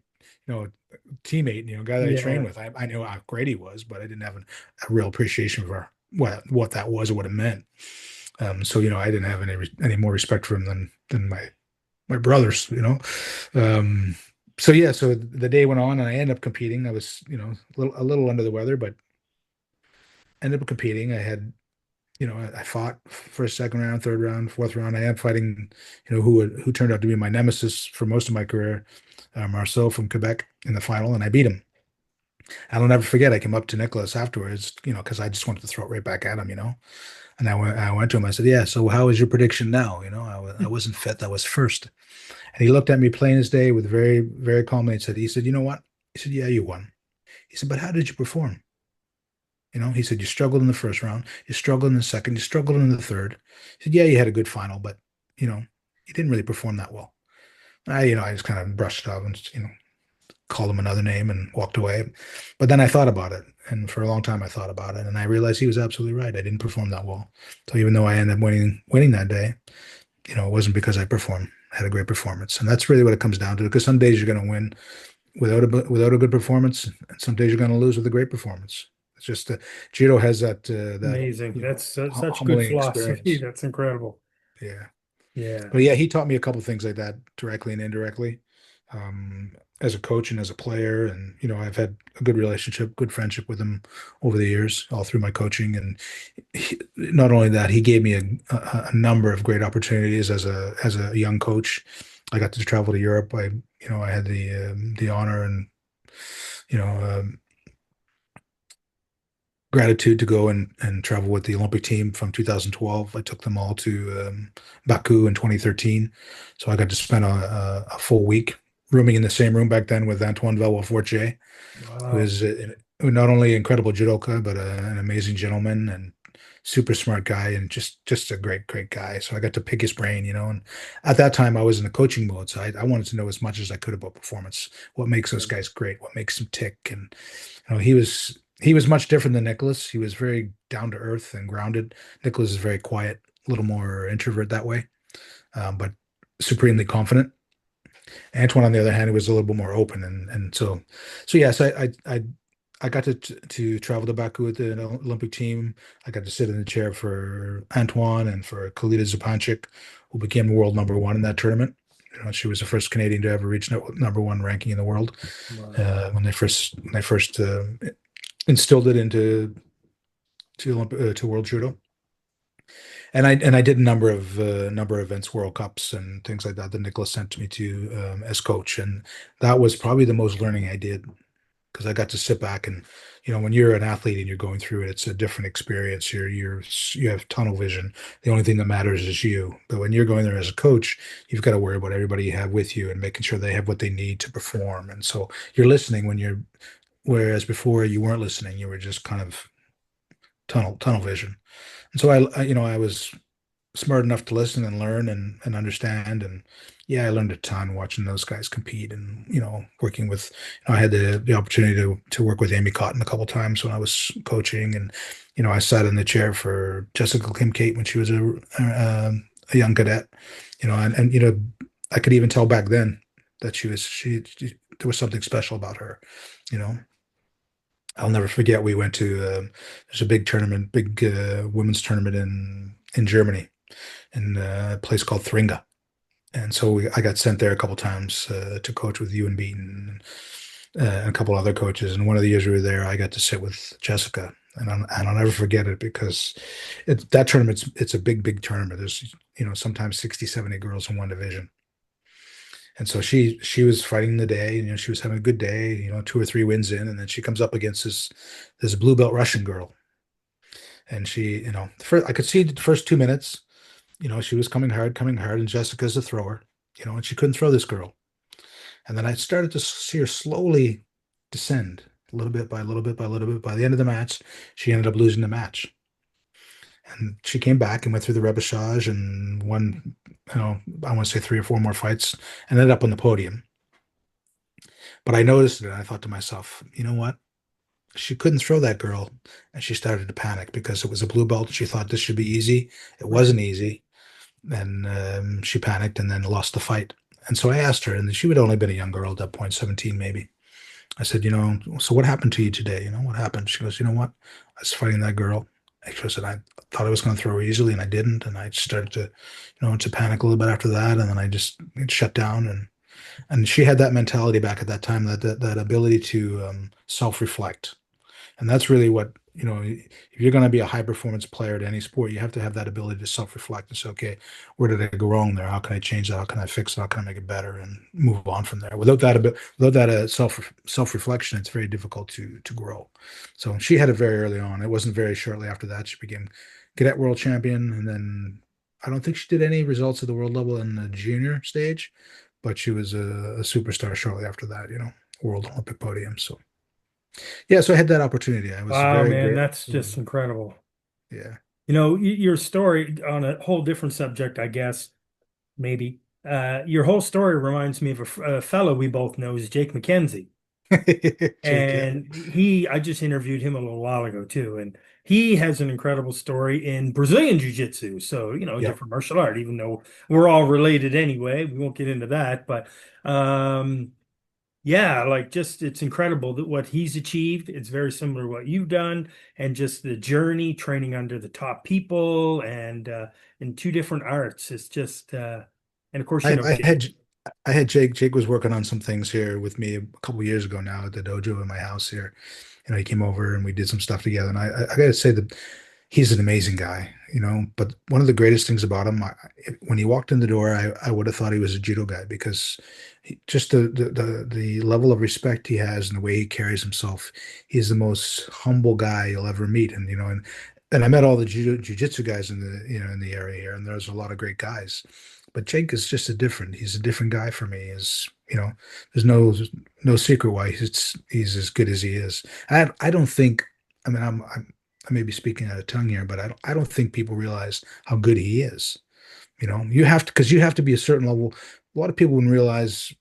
teammate, guy that I trained Yeah. with. I knew how great he was, but I didn't have a real appreciation for what that was or what it meant. So I didn't have any more respect for him than my brothers. Um, so yeah, so the day went on, and I ended up competing. I was a little under the weather, but ended up competing. I fought first, second round, third round, fourth round. I am fighting, who turned out to be my nemesis for most of my career, Marceau from Quebec in the final, and I beat him. I'll never forget. I came up to Nicholas afterwards, because I just wanted to throw it right back at him. And I went to him. I said, "Yeah, so how is your prediction now? I wasn't fifth. I was first." And he looked at me plain as day with very, very calmly and said, "You know what?" He said, "Yeah, you won." He said, "But how did you perform?" He said, "You struggled in the first round. You struggled in the second. You struggled in the third." He said, "Yeah, you had a good final, but, you didn't really perform that well." I just kind of brushed it off and, called him another name and walked away. But then I thought about it. And for a long time, I thought about it. And I realized he was absolutely right. I didn't perform that well. So even though I ended up winning that day, it wasn't because I had a great performance. And that's really what it comes down to. Because some days you're going to win without a good performance, and some days you're going to lose with a great performance. It's just judo has that Amazing. That's such good humbling philosophy. experience. That's incredible. Yeah. Yeah. But yeah, he taught me a couple things like that directly and indirectly, um, as a coach and as a player. And I've had a good relationship, good friendship with him over the years, all through my coaching. And not only that, he gave me a number of great opportunities as a young coach. I got to travel to Europe. I had the honor and you know um, gratitude to go and travel with the Olympic team from 2012. I took them all to Baku in 2013. So I got to spend a full week rooming in the same room back then with Antoine Valois-Fortier, who Wow. is not only an incredible judoka, but an amazing gentleman and super smart guy and just a great, great guy. So I got to pick his brain. And at that time I was in a coaching mode. So I wanted to know as much as I could about performance, what makes those guys great, what makes them tick. And he was much different than Nicholas. He was very down to earth and grounded. Nicholas is very quiet, a little more introvert that way, but supremely confident. Antoine, on the other hand, he was a little bit more open, and so yes, I got to travel to Baku with the Olympic team. I got to sit in the chair for Antoine and for Khalida Zupancic, who became world number one in that tournament. She was the first Canadian to ever reach number one ranking in the world, Wow. when they first instilled it into to World Judo. And I did a number of events, World Cups and things like that Nicholas sent me to, as coach, and that was probably the most learning I did because I got to sit back and when you're an athlete and you're going through it, it's a different experience. You have tunnel vision. The only thing that matters is you. But when you're going there as a coach, you've got to worry about everybody you have with you and making sure they have what they need to perform. And so you're listening whereas before you weren't listening, you were just kind of tunnel vision. And so I was smart enough to listen and learn and understand. And yeah, I learned a ton watching those guys compete and, working with, I had the opportunity to work with Amy Cotton a couple times when I was coaching. And, I sat in the chair for Jessica Kim Kate when she was a young cadet, and I could even tell back then that there was something special about her, you know. I'll never forget. We went to there's a big tournament, big women's tournament in Germany, in a place called Thuringia. And so I got sent there a couple times to coach with Ewan Beaton and a couple other coaches. And one of the years we were there, I got to sit with Jessica, and I'll never forget it because that it's a big, big tournament. There's sometimes 60, 70 girls in one division. And so she was fighting the day, she was having a good day, two or three wins in, and then she comes up against this blue belt Russian girl. And I could see the first 2 minutes, she was coming hard, and Jessica's a thrower, and she couldn't throw this girl. And then I started to see her slowly descend, a little bit by a little bit by a little bit. By the end of the match, she ended up losing the match. And she came back and went through the repechage and won, I want to say three or four more fights, and ended up on the podium. But I noticed it and I thought to myself, you know what? She couldn't throw that girl. And she started to panic because it was a blue belt. She thought this should be easy. It Right. wasn't easy. And she panicked and then lost the fight. And so I asked her, and she would only been a young girl at that point, 17 maybe. I said, so what happened to you today? What happened? She goes, you know what? I was fighting that girl. She said, I thought I was going to throw her easily, and I didn't. And I started to panic a little bit after that. And then I just shut down. And she had that mentality back at that time, that ability to self-reflect. And that's really what, if you're going to be a high performance player at any sport, you have to have that ability to self reflect and say, okay, where did I go wrong there? How can I change that? How can I fix it? How can I make it better and move on from there? Without that self reflection, it's very difficult to grow. So she had it very early on. It wasn't very shortly after that she became cadet world champion, and then I don't think she did any results at the world level in the junior stage, but she was a superstar shortly after that. World Olympic podium. So. Yeah, so I had that opportunity. I was Wow, very man, great. that's just incredible. Yeah. Your story on a whole different subject, I guess, maybe. Your whole story reminds me of a fellow we both know is Jake McKenzie. Jake, yeah. And I just interviewed him a little while ago too. And he has an incredible story in Brazilian Jiu-Jitsu. So, Yeah. different martial art, even though we're all related anyway. We won't get into that. But yeah, like just it's incredible that what he's achieved. It's very similar to what you've done, and just the journey training under the top people and in two different arts. It's just and of course, I, I Jake. had I had Jake. Jake was working on some things here with me a couple years ago now at the dojo in my house here. He came over and we did some stuff together. And I got to say that he's an amazing guy, But one of the greatest things about him, when he walked in the door, I would have thought he was a judo guy because just the level of respect he has and the way he carries himself. He's the most humble guy you'll ever meet, and I met all the jiu-jitsu guys in the area here, and there's a lot of great guys. But Jake is just he's a different guy for me. There's no secret why he's as good as he is. I don't think, I mean, I may be speaking out of tongue here, but I don't think people realize how good he is. Because you have to be a certain level. A lot of people wouldn't realize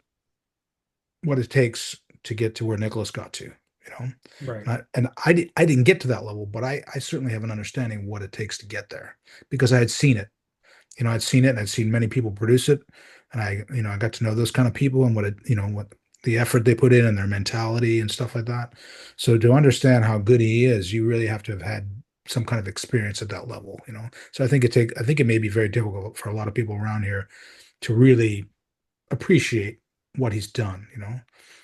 what it takes to get to where Nicholas got to, you know. Right. I didn't get to that level, but I certainly have an understanding of what it takes to get there because I had seen it. I'd seen it and I'd seen many people produce it. And I got to know those kind of people and what the effort they put in and their mentality and stuff like that. So to understand how good he is, you really have to have had some kind of experience at that level. So I think it may be very difficult for a lot of people around here to really appreciate what he's done.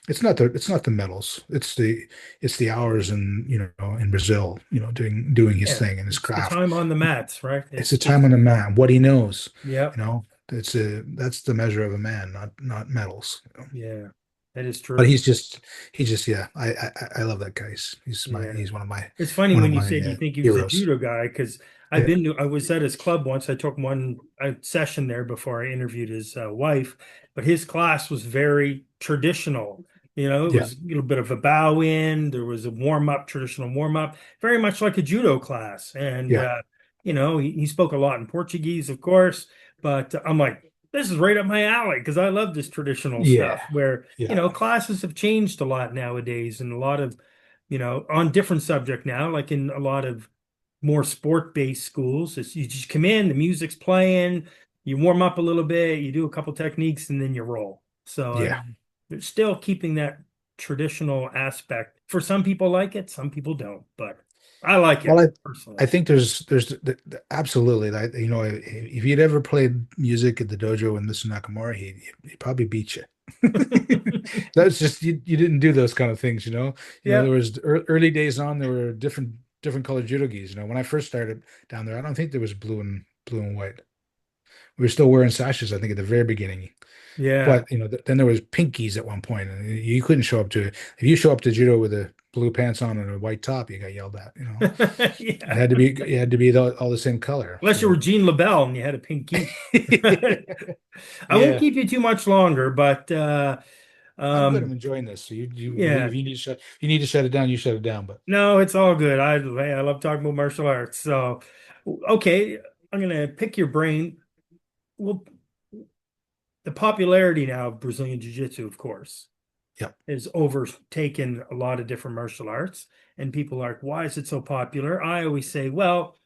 It's not the medals. It's the hours in Brazil, doing his Yeah. thing and his It's the craft. time on the mats, right? It's It's the time just on the man, what he knows. yeah, That's the measure of a man, not medals. yeah. That is But true. he's just yeah. I love that guy. Yeah. He's one of my It's funny one of when you my said you think he was a heroes. judo guy because Yeah, I was at his club once. I took one session there before I interviewed his wife, but his class was very traditional. It yeah, was a little bit of a bow in. There was a warm up, traditional warm up, very much like a judo class. And yeah, he spoke a lot in Portuguese, of course, but I'm like, this is right up my alley because I love this traditional yeah, stuff where, yeah, classes have changed a lot nowadays and a lot of on different subject now, like in a lot of more sport-based schools. You just come in, the music's playing, you warm up a little bit, you do a couple techniques, and then you roll. So yeah. they're still keeping that traditional aspect. For some people like it, some people don't, but I like Well, it I personally. think there's absolutely that if you'd ever played music at the dojo and Mr. Nakamura, he'd probably beat you. That's just you didn't do those kind of things. Yeah, There was early days on. There were different colored judo gis. When I first started down there, I don't think there was blue and white. We were still wearing sashes, I think, at the very beginning. yeah. But then there was pinkies at one point, and you couldn't show up to if you show up to judo with a blue pants on and a white top, you got yelled at. It Yeah. had to be it had to be all the same color. Unless you were So Gene LaBelle and you had a pink key. I won't yeah, keep you too much longer, but I'm good. I'm Um, enjoying this. So yeah, if you need to shut it down, you shut it down. But no, it's all good. I love talking about martial arts. So, okay, I'm gonna pick your brain. Well, the popularity now of Brazilian Jiu-Jitsu, of course, yeah, has overtaken a lot of different martial arts, and people are like, "Why is it so popular?" I always say, "Well,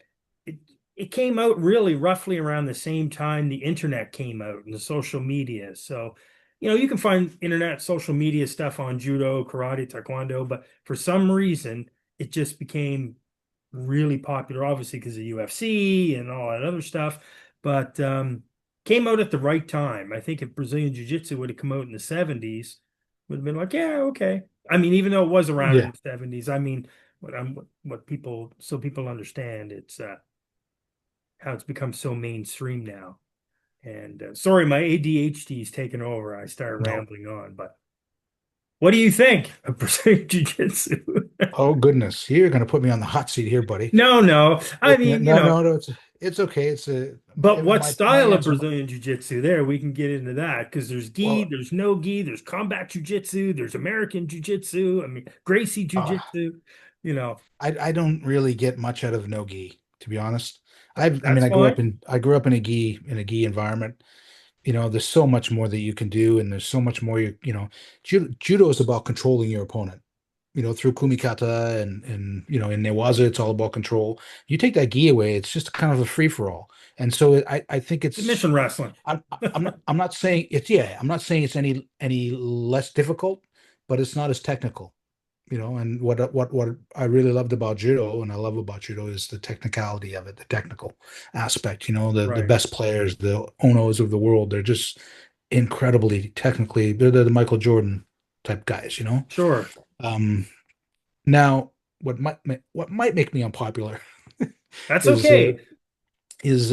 it it came out really roughly around the same time the internet came out and the social media. So, you can find internet social media stuff on judo, karate, taekwondo, but for some reason it just became really popular, obviously because of UFC and all that other stuff, but came out at the right time. I think if Brazilian Jiu-Jitsu would have come out in the 70s, would have been like, yeah, okay. I mean, even though it was around in yeah. the 70s, I mean, what people so people understand it's how it's become so mainstream now. And sorry, my ADHD is taking over. I started No. rambling on, but what do you think of Brazilian Jiu-Jitsu? Oh goodness, you're going to put me on the hot seat here, buddy. No, no. I No, mean, no. It's okay. It's a but what my style of answer. Brazilian Jiu-Jitsu? There, we can get into that because there's gi, Well, there's no gi, there's combat Jiu-Jitsu, there's American Jiu-Jitsu. I mean, Gracie uh, Jiu-Jitsu. You know, I don't really get much out of no gi, to be honest. I mean, that's fine. I grew up in a gi environment. There's so much more that you can do, and there's so much more judo is about controlling your opponent. Through kumikata and in newaza, it's all about control. You take that gi away, it's just kind of a free for all. And so I think it's Submission wrestling. I'm not saying it's yeah, I'm not saying it's any less difficult, but it's not as technical. And what I really loved about judo and I love about judo is the technicality of it, the technical aspect. The Right. best players, the Onos of the world, they're just incredibly technically, they're the Michael Jordan type guys. Sure. Um, now what might make me unpopular That's is okay. is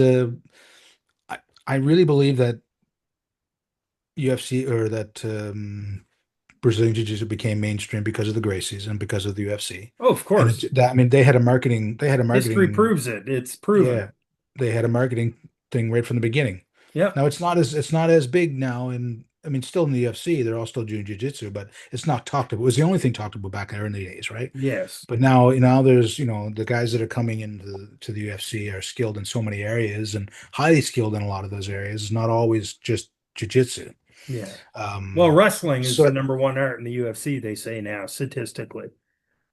I, I really believe that UFC or that Brazilian Jiu-Jitsu became mainstream because of the Gracies and because of the UFC. Oh, of And course. I mean, they had a History marketing, proves it. It's proven. yeah, they had a marketing thing right from the beginning. Yep. Now it's not as big now, and I mean, still in the UFC, they're all still doing jiu-jitsu, but it's not talked about. It was the only thing talked about back there in the days, right? Yes. But now there's the guys that are coming into to the UFC are skilled in so many areas and highly skilled in a lot of those areas. It's not always just jiu-jitsu. Yeah. Well, Um, wrestling is the so number one art in the UFC, they say now, statistically.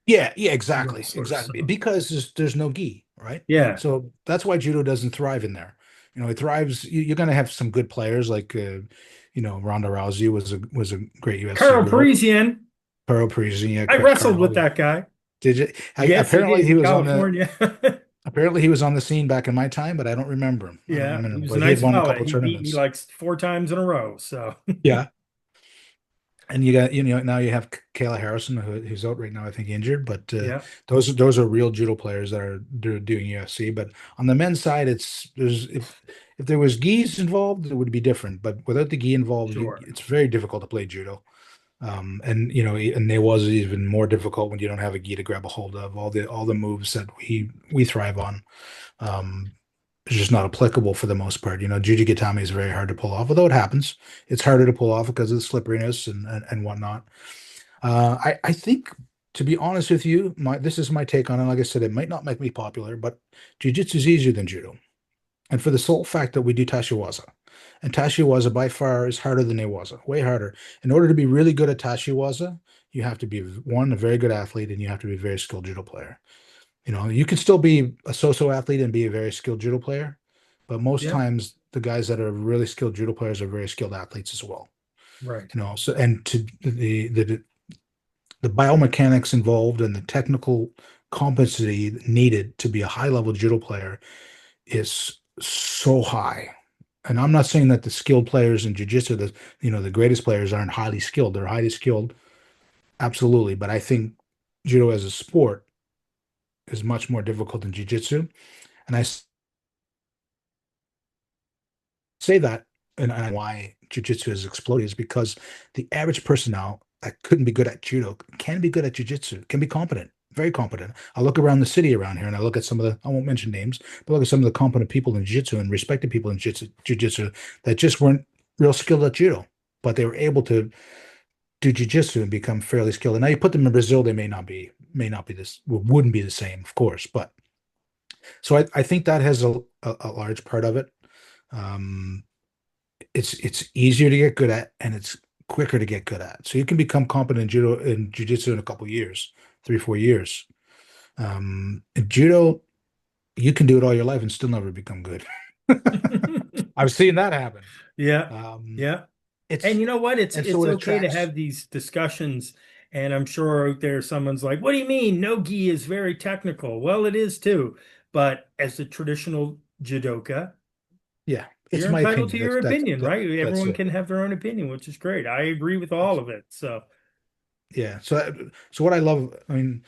yeah, Wrestlers. exactly. So. Because there's no gi, right? Yeah. So that's why judo doesn't thrive in there. It thrives. You're going to have some good players like, Ronda Rousey was a great UFC Carl girl. Parisian. Pearl Parisian, yeah, I wrestled Carl. with Yeah. that guy. Did you? Yes, I Apparently did he in was on the California. apparently he was on the scene back in my time, but I don't remember him. I don't Yeah, remember he him, was a but he had nice won a fella. couple of He beat me tournaments. like 4 times in a row. So Yeah. And you got, now you have Kayla Harrison, who's out right now, I think injured, but yeah, those are real judo players that are they're doing UFC. But on the men's side, there's if there was gis involved, it would be different. But without the gi involved, sure. it's very difficult to play judo. And and it was even more difficult when you don't have a gi to grab a hold of. All the moves that we thrive on. Um, it's just not applicable for the most part. Juji Gatame is very hard to pull off, although it happens. It's harder to pull off because of the slipperiness and whatnot. I think, to be honest with you, this is my take on it. Like I said, it might not make me popular, but jiu-jitsu is easier than judo. And for the sole fact that we do tashiwaza. And tashiwaza by far is harder than newaza, way harder. In order to be really good at tashiwaza, you have to be, one, a very good athlete, and you have to be a very skilled judo player. You can still be a so-so athlete and be a very skilled judo player, but most Yep, times the guys that are really skilled judo players are very skilled athletes as well. right. So and to the biomechanics involved and the technical competency needed to be a high-level judo player is so high. And I'm not saying that the skilled players in jiu-jitsu, the greatest players aren't highly skilled. They're highly skilled, absolutely. But I think judo as a sport is much more difficult than jiu-jitsu. And say that, and why jiu-jitsu has exploded is because the average person now that couldn't be good at judo can be good at jiu-jitsu, can be competent, very competent. I look around the city around here and I look at some of the, I won't mention names, but look at some of the competent people in jiu-jitsu and respected people in jiu-jitsu that just weren't real skilled at judo, but they were able to do jujitsu and become fairly skilled. And now you put them in Brazil, they may not be this, wouldn't be the same, of course. But so I think that has a large part of it. Um, it's easier to get good at, and it's quicker to get good at. So you can become competent in judo and jujitsu in a couple of years, 3, 4 years. In judo, you can do it all your life and still never become good. I've seen that happen. Yeah, Um, yeah. And it's you know what? It's and so it's it okay to attracts. have these discussions. And I'm sure out there someone's like, "What do you mean? No gi is very technical." Well, it is too. But as a traditional judoka, Yeah, it's you're my entitled to opinion. your opinion, right? That's Everyone it. can have their own opinion, which is great. I agree with all of it. So, Yeah. So what I love, I mean,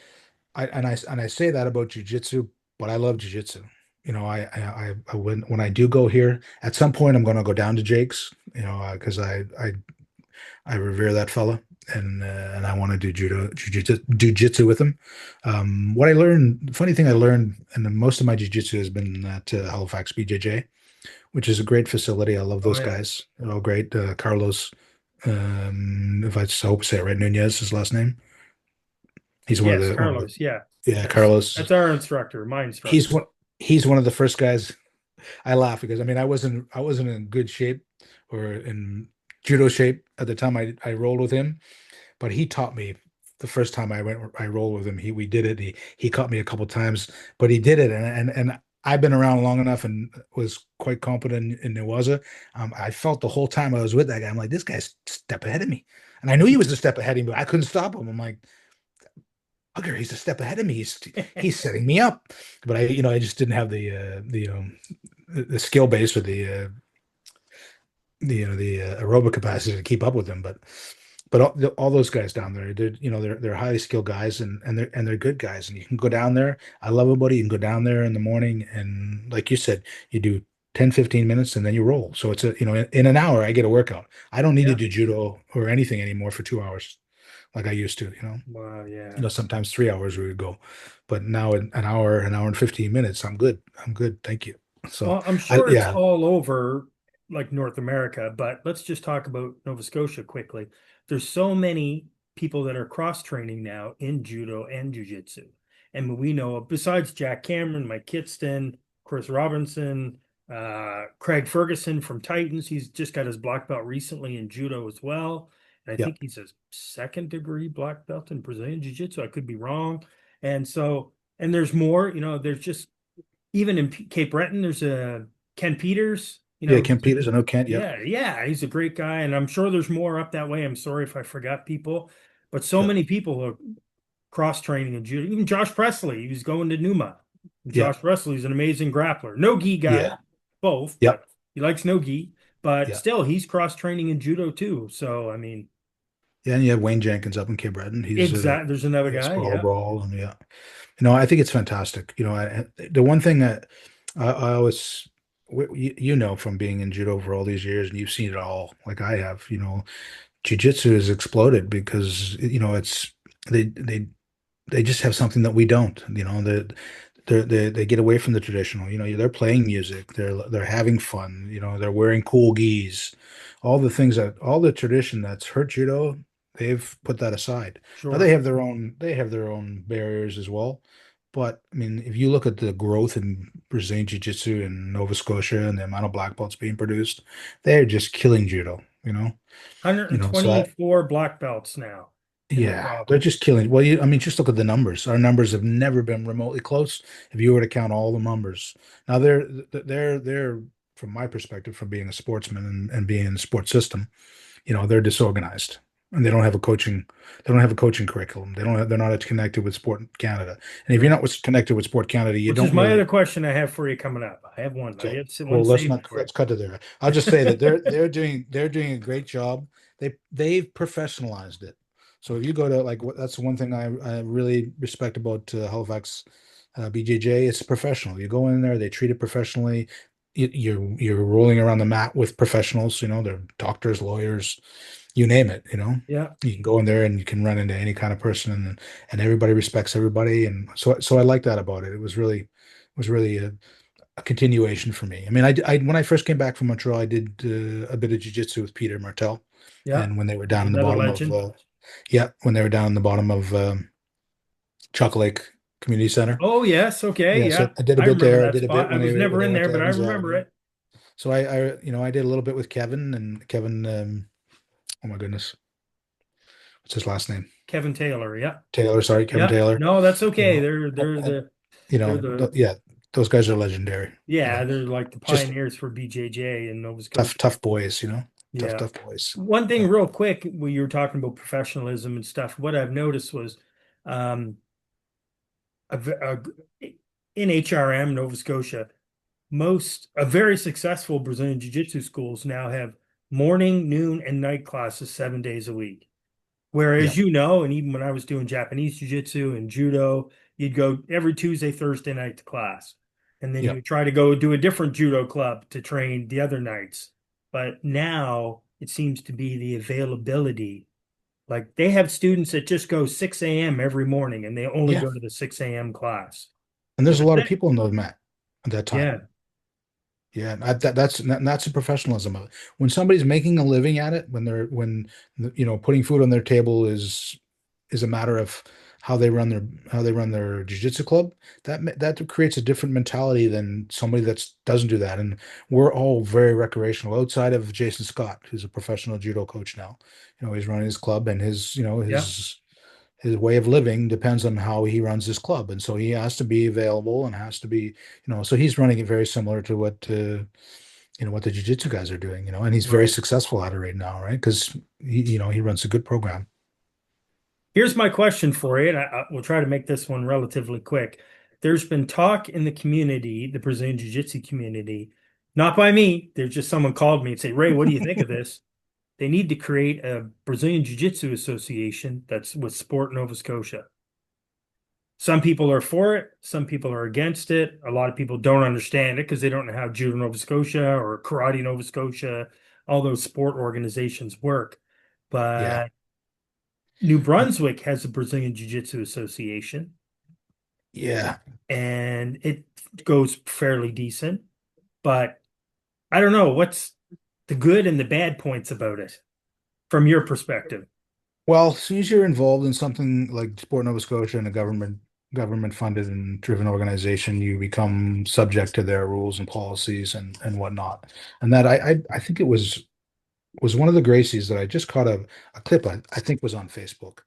I say that about jujitsu, but I love jujitsu. When I do go here, at some point I'm going to go down to Jake's, because I revere that fella, and I want to do jujitsu with him. What I learned, funny thing I learned, and then most of my jujitsu has been at Halifax BJJ, which is a great facility. I love oh those yeah, guys. They're all great. Carlos, if I hope I say it right, Nunez, his last name. He's yes, one of the, Carlos. Yeah, yeah, that's Carlos. that's our instructor, my He's instructor. one he's one of the first guys. I laugh because I mean I wasn't in good shape or in judo shape at the time I rolled with him, but he taught me the first time I rolled with him. We did it. He caught me a couple times, but he did it, and I've been around long enough and was quite competent in Newaza. I felt the whole time I was with that guy, I'm like, this guy's a step ahead of me, and I knew he was a step ahead of me, but I couldn't stop him. I'm like, bugger, he's a step ahead of me. He's setting me up, but I just didn't have the skill base or the aerobic capacity to keep up with him. But all those guys down there, they're highly skilled guys, and they're good guys. And you can go down there. I love everybody. You can go down there in the morning, and like you said, you do 10, 15 minutes, and then you roll. So it's in an hour, I get a workout. I don't need to Yeah. do judo or anything anymore for 2 hours like I used to. Wow. Yeah. Sometimes 3 hours we would go, but now in an hour and 15 minutes, I'm good. I'm good. Thank you. So Well, I'm sure it's yeah, all over like North America, but let's just talk about Nova Scotia quickly. There's so many people that are cross training now in judo and jiu-jitsu. And we know besides Jack Cameron, Mike Kitston, Chris Robinson, Craig Ferguson from Titans, he's just got his black belt recently in judo as well. And I yeah, think he's a second degree black belt in Brazilian jiu-jitsu. I could be wrong. And so, and there's more, there's just even in Cape Breton, there's a Ken Peters. yeah. Kent Peters, I know Kent. Yeah, Yeah, yeah, he's a great guy, and I'm sure there's more up that way. I'm sorry if I forgot people, but so yeah, many people are cross training in judo. Even Josh Presley, he was going to Numa. yeah, Josh Presley's an amazing grappler, no gi guy, yeah, both, yep, but he likes no gi. But yeah, still, he's cross training in judo too. So I mean, yeah. And you have Wayne Jenkins up in Cape Breton. exact. There's another He's guy. Sprawl Yeah, Brawl, and yeah. I think it's fantastic. The one thing that I always, from being in judo for all these years, and you've seen it all, like I have. Jiu-jitsu has exploded because it's they they just have something that we don't. They get away from the traditional. They're playing music, they're having fun. They're wearing cool gis, all the tradition that's hurt judo. They've put that aside. Now sure. they have their own barriers as well. But I mean, if you look at the growth in Brazilian Jiu-Jitsu in Nova Scotia and the amount of black belts being produced, they're just killing judo. So 124 black belts now in the yeah, they're province. just killing. Well, I mean, just look at the numbers. Our numbers have never been remotely close. If you were to count all the numbers, now they're from my perspective, from being a sportsman and being in the sports system, they're disorganized and they don't have a coaching. They don't have a coaching curriculum. They're not connected with Sport Canada. And if you're Yeah. not connected with Sport Canada, you Which is don't my really. other question I have for you coming up. I have one. I So, had one well, saved for you. let's cut to there. I'll just say that they're doing a great job. They've professionalized it. So if you go to that's one thing I really respect about Halifax BJJ. It's professional. You go in there, they treat it professionally. You're rolling around the mat with professionals. They're doctors, lawyers, you name it. Yeah. You can go in there and you can run into any kind of person, and everybody respects everybody. And so I like that about it. It was really a continuation for me. I mean, when I first came back from Montreal, I did a bit of jujitsu with Peter Martel, Yeah. and when they were He's down in the another bottom of legend. Yeah, when they were down in the bottom of Chalk Lake Community Center. Oh, yes. Okay. Yeah, so Yeah. I did a I bit remember there. I that did a spot. bit I was when never they in went there, to but I remember Evansville. it. So I did a little bit with Kevin and Kevin. Oh my goodness, what's his last name? Kevin Taylor. Yeah. Taylor. Sorry, Kevin Yeah. Taylor. No, that's You okay. know, They're the yeah, those guys are legendary. You yeah, know, they're like the just pioneers for BJJ in Nova tough, Scotia. tough boys. Yeah. Tough boys. One thing Yeah, real quick, when you were talking about professionalism and stuff, what I've noticed was um in HRM, Nova Scotia, most very successful Brazilian Jiu-Jitsu schools now have morning, noon, and night classes 7 days a week. yeah, Whereas, and even when I was doing Japanese Jiu-Jitsu and Judo, you'd go every Tuesday, Thursday night to class. And then yeah, you try to go do a different judo club to train the other nights. But now it seems to be the availability. Like they have students that just go 6 a.m. every morning and they only yeah. go to the 6 a.m. class. And And there's a that's lot of it. people in the mat at that time. Yeah. Yeah, that's the professionalism of it. When somebody's making a living at it, when putting food on their table is a matter of how they run their jiu-jitsu club, that creates a different mentality than somebody that doesn't do that. And we're all very recreational outside of Jason Scott, who's a professional judo coach now. He's running his club and Yeah. his way of living depends on how he runs his club, and so he has to be available and has to be, so he's running it very similar to what the jiu-jitsu guys are doing, and he's very Right. successful at it right now, right? Because he runs a good program. Here's my question for you, and I will try to make this one relatively quick. There's been talk in the community, the Brazilian Jiu-Jitsu community, not by me. There's just someone called me and say, Ray, what do you think of this? They need to create a Brazilian Jiu-Jitsu association that's with Sport Nova Scotia. Some people are for it, some people are against it. A lot of people don't understand it because they don't know how Judo Nova Scotia or Karate Nova Scotia, all those sport organizations work. Yeah, But New Brunswick has a Brazilian Jiu-Jitsu Association, yeah. and it goes fairly decent. But I don't know what's the good and the bad points about it from your perspective. Well, as soon as you're involved in something like Sport Nova Scotia and a government funded and driven organization, you become subject to their rules and policies and whatnot. And that I think it was one of the Gracies that I just caught a clip I think was on Facebook,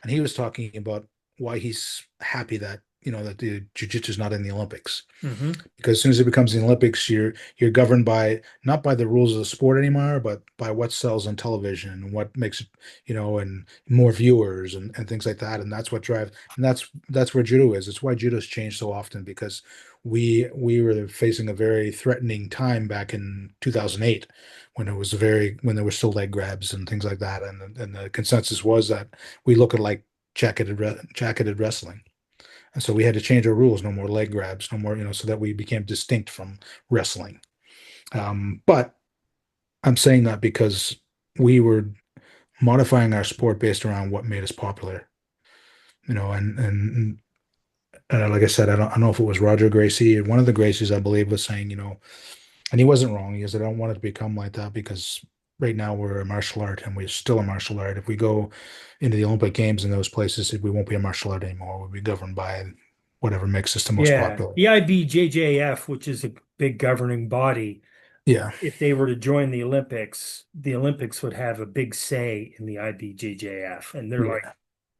and he was talking about why he's happy that that the jiu-jitsu is not in the Olympics, Hmm. because as soon as it becomes the Olympics, you're governed by not by the rules of the sport anymore, but by what sells on television and what makes it, and more viewers and things like that, and that's what drives, and that's where judo is. It's why judo's changed so often, because we were facing a very threatening time back in 2008 when there were still leg grabs and things like that, and the consensus was that we look at like jacketed wrestling, and so we had to change our rules: no more leg grabs, no more, so that we became distinct from wrestling. But I'm saying that because we were modifying our sport based around what made us popular, and like I said, I don't know if it was Roger Gracie, one of the Gracies, I believe, was saying, and he wasn't wrong. He said, I don't want it to become like that because right now we're a martial art and we're still a martial art. If we go into the Olympic Games in those places, we won't be a martial art anymore. We'll be governed by whatever makes us the most Yeah, popular. the IBJJF, which is a big governing body, Yeah. if they were to join the Olympics would have a big say in the IBJJF. And they're like, Yeah.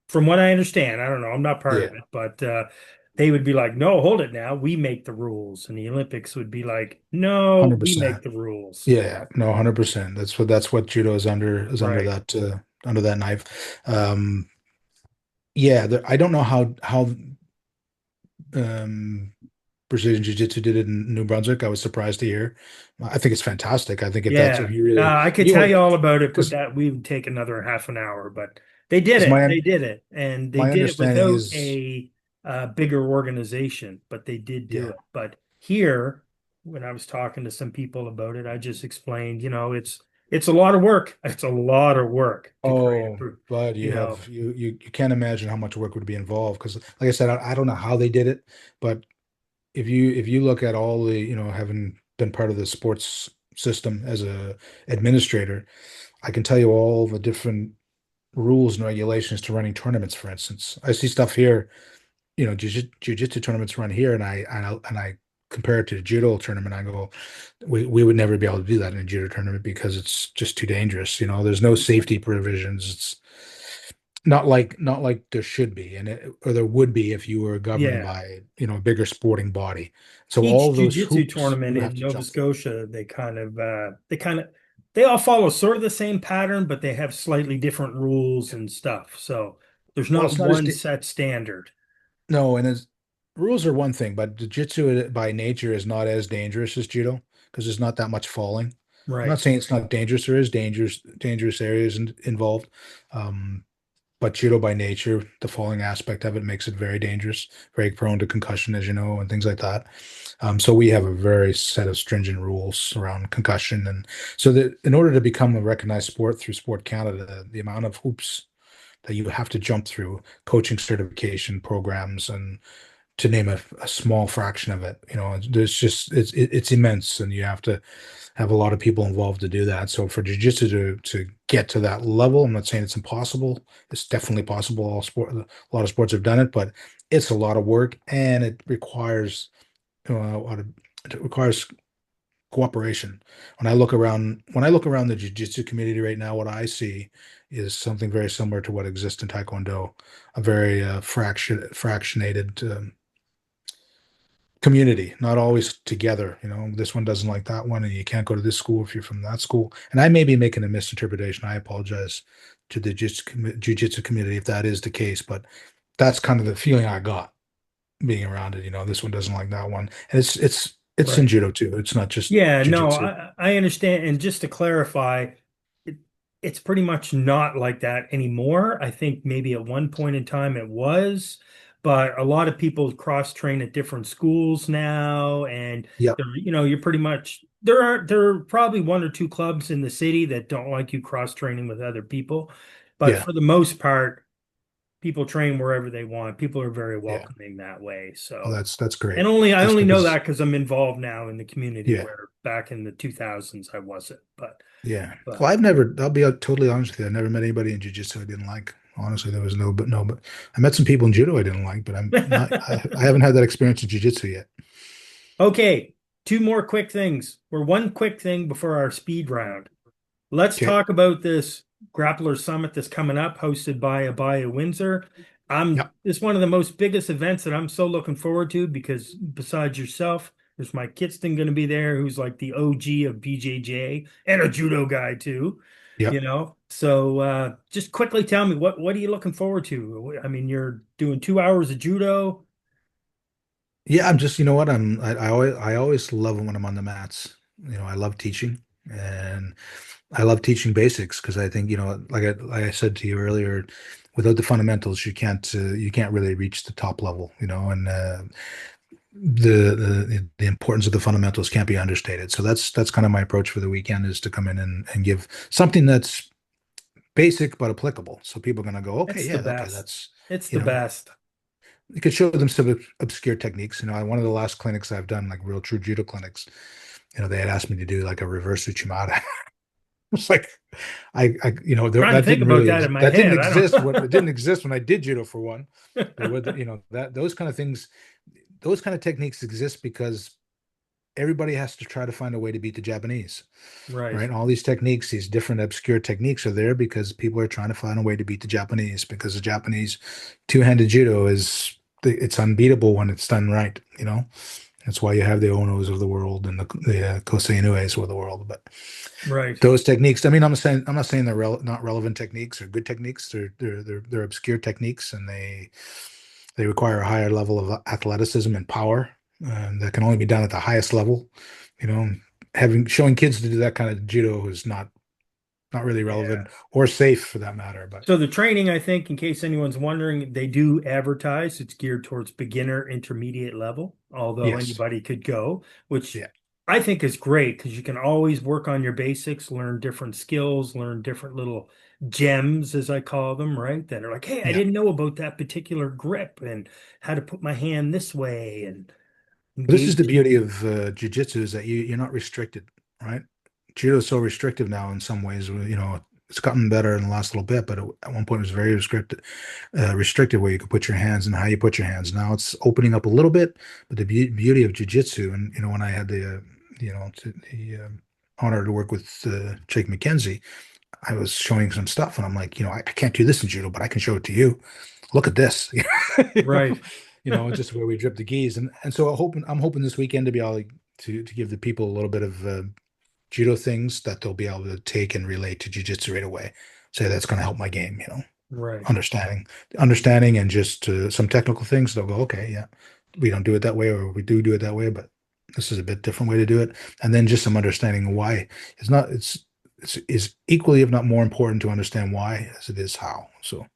from what I understand, I don't know, I'm not part of Yeah. it, but they would be like, no, hold it now. We make the rules. And the Olympics would be like, no, we make 100%. the rules. Yeah. No, 100%. That's what judo is under Right. that knife. Yeah, I don't know how um Brazilian Jiu-Jitsu did it in New Brunswick. I was surprised to hear. I think it's fantastic. I think if Yeah. you really, I if could you tell want, you all about it, but because that we would take another half an hour. But they did because it. my They did it. And they my did it understanding without is, a bigger organization, but they did do yeah. it. But here, when I was talking to some people about it, I just explained, it's a lot of work. It's a lot of work to create Oh, but you know, you can't imagine how much work would be involved. Because, like I said, I don't know how they did it, but if you look at all the, having been part of the sports system as a administrator, I can tell you all the different rules and regulations to running tournaments, for instance. I see stuff here, jiu-jitsu tournaments run here, and I compare it to the judo tournament. I go, we would never be able to do that in a judo tournament because it's just too dangerous. There's no safety provisions. It's not like there should be, or there would be if you were governed Yeah. by, a bigger sporting body. So all Each of those jujitsu hoops tournament you have in to Nova jump through. Scotia, they all follow sort of the same pattern, but they have slightly different rules and stuff. So there's Well, not it's not as one set standard. no, and as rules are one thing, but jiu-jitsu by nature is not as dangerous as judo because there's not that much falling. I'm not Right. saying it's not dangerous. There is dangerous areas involved. Um, but judo by nature, the falling aspect of it makes it very dangerous, very prone to concussion, as you know, and things like that. So we have a very set of stringent rules around concussion, and so that in order to become a recognized sport through Sport Canada, the amount of hoops that you have to jump through, coaching certification programs, and to name a small fraction of it, there's just it's immense, and you have to have a lot of people involved to do that. So for jiu-jitsu to get to that level, I'm not saying it's impossible. It's definitely possible. A lot of sports have done it, but it's a lot of work, and it requires it requires cooperation. When I look around the jiu-jitsu community right now, what I see is something very similar to what exists in Taekwondo, a very fractionated community, not always together. This one doesn't like that one, and you can't go to this school if you're from that school. And I may be making a misinterpretation. I apologize to the jiu-jitsu community if that is the case, but that's kind of the feeling I got being around it. This one doesn't like that one, and it's in Right. judo too. It's not just Yeah, no, jiu-jitsu. I understand. And just to clarify, it, it's pretty much not like that anymore. I think maybe at one point in time it was, but a lot of people cross train at different schools now, and Yep. you're pretty much there are probably one or two clubs in the city that don't like you cross training with other people, but Yeah. for the most part, people train wherever they want. People are very Yeah. welcoming that way. Oh, So. that's And great. I That's only good know because that because I'm involved now in the community yeah. where back in the 2000s I wasn't. Yeah. Well, But I'll be totally honest with you. I never met anybody in jiu-jitsu I didn't like. Honestly, there was but I met some people in judo I didn't like, but I haven't had that experience in jiu-jitsu yet. okay, two more quick things, or one quick thing before our speed round. Let's Okay. talk about this Grappler Summit that's coming up, hosted by Abaya Windsor. Yep. It's one of the most biggest events that I'm so looking forward to because besides yourself, there's Mike Kitston going to be there, who's like the OG of BJJ and a judo guy too, Yep. So just quickly tell me what are you looking forward to? I mean, you're doing 2 hours of judo. Yeah, I'm just, you know what? I always love it when I'm on the mats. I love teaching, and I love teaching basics because I think, like I said to you earlier, without the fundamentals, you can't really reach the top level, and the importance of the fundamentals can't be understated. So that's kind of my approach for the weekend is to come in and give something that's basic but applicable. So people are going to go, okay, It's the yeah, okay, best. that's, It's you the know, best. you could show them some obscure techniques. One of the last clinics I've done, like real true judo clinics, they had asked me to do like a reverse Uchimata. It's like Trying to that think didn't about really that in my that didn't head. I exist when it don't didn't exist when I did judo for one. But with know. that those kind of things, those kind of techniques exist because everybody has to try to find a way to beat the Japanese, Right. right? All these techniques, these different obscure techniques are there because people are trying to find a way to beat the Japanese because the Japanese two-handed judo it's unbeatable when it's done right, That's why you have the Onos of the world and the Kosei Inues of the world. But Right. those techniques, I mean, I'm not saying they're not relevant techniques or good techniques. They're obscure techniques, and they require a higher level of athleticism and power, and that can only be done at the highest level. You know, having showing kids to do that kind of judo is not really Yeah. relevant or safe for that matter. But So the training, I think, in case anyone's wondering, they do advertise it's geared towards beginner, intermediate level, although yes, anybody could go, which yeah, I think is great because you can always work on your basics, learn different skills, learn different little gems, as I call them, right? That are like, hey, I yeah. didn't know about that particular grip and how to put my hand this way and This is the engage. beauty of jiu-jitsu is that you're not restricted, right? Judo is so restrictive now in some ways. it's gotten better in the last little bit, but at one point it was very restricted where you could put your hands and how you put your hands. Now it's opening up a little bit, but the beauty of jujitsu, and when I had the honor to work with Jake McKenzie, I was showing some stuff, and I'm like, I can't do this in judo, but I can show it to you. Look at this, you know, Right. just where we drip the gis, and so I'm hoping this weekend to be able to give the people a little bit of judo things that they'll be able to take and relate to jujitsu right away. Say that's going to help my game, Right. understanding, and just some technical things. They'll go, okay, yeah, we don't do it that way, or we do it that way, but this is a bit different way to do it. And then just some understanding why it's not. It's is equally, if not more important, to understand why as it is how. So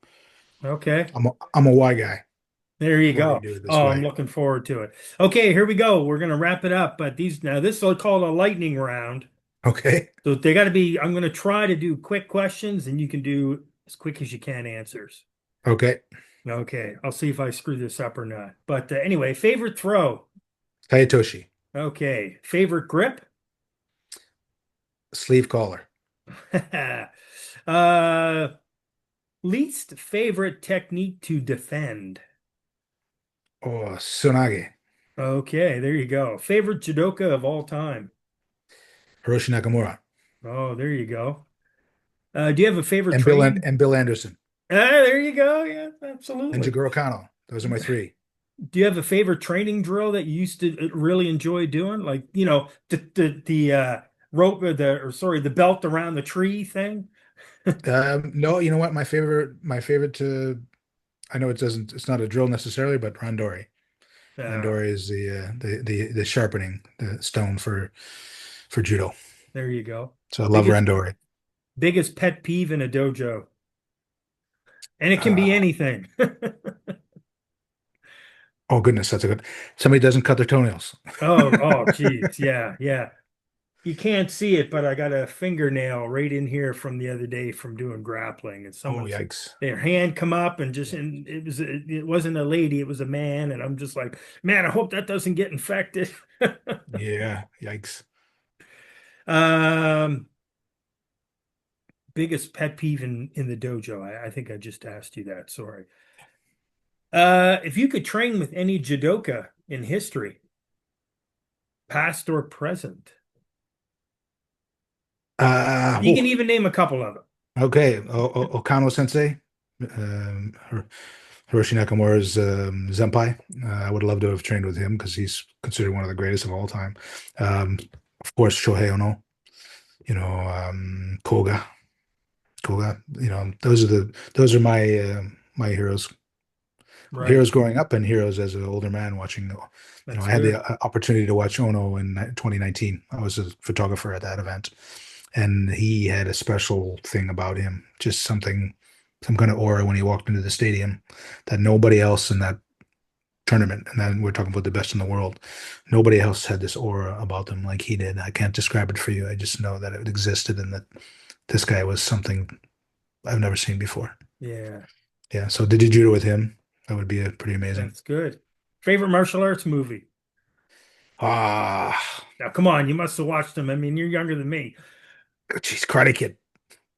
Okay. I'm a why guy. There you Why do you go. do it this Oh, I'm way? looking forward to it. Okay, here we go. We're gonna wrap it up. But this is called a lightning round. Okay. So they got to be. I'm gonna try to do quick questions, and you can do as quick as you can answers. Okay. Okay, I'll see if I screw this up or not. But anyway, favorite throw. Hayatoshi. Okay, favorite grip. Sleeve collar. uh, least favorite technique to defend. Oh, Tsunage. Okay, there you go. Favorite judoka of all time. Hiroshi Nakamura. Oh, there you go. Do you have a favorite And training? Bill Anderson. There you go. Yeah, And absolutely. Jigoro Kano. Those are my three. Do you have a favorite training drill that you used to really enjoy doing? Like, the rope or sorry, the belt around the tree thing? No, you know what? My favorite I know it's not a drill necessarily, but Randori. Uh, Randori is the sharpening the stone for judo. there you go. So I love Biggest Randori. biggest pet peeve in a dojo. And it can be Uh, anything. oh goodness, that's a good. Somebody doesn't cut their toenails. Oh, geez. Yeah, yeah. You can't see it, but I got a fingernail right in here from the other day from doing grappling, and Oh someone's yikes. their hand come up and Yeah. it wasn't a lady, it was a man, and I'm just like, man, I hope that doesn't get infected. Yeah, yikes. Um, biggest pet peeve in the dojo. I think I just asked you that. Sorry. If you could train with any judoka in history, past or present, you can Oh, even name a couple of them. okay. Okano Sensei, Hiroshi Nakamura's Senpai. I would love to have trained with him because he's considered one of the greatest of all time. Um, of course, Shohei Ono, Koga, Koga. Those are my heroes. Right. Heroes growing up and heroes as an older man watching. That's I had the good. opportunity to watch Ono in 2019. I was a photographer at that event, and he had a special thing about him, just some kind of aura when he walked into the stadium that nobody else in that tournament, and then we're talking about the best in the world, nobody else had this aura about them like he did. I can't describe it for you. I just know that it existed and that this guy was something I've never seen before. Yeah, Yeah. So did you judo with him? That would be pretty amazing. that's good. Favorite martial arts movie? Ah, Now, come on, you must have watched them. I mean, you're younger than me. geez, Karate Kid.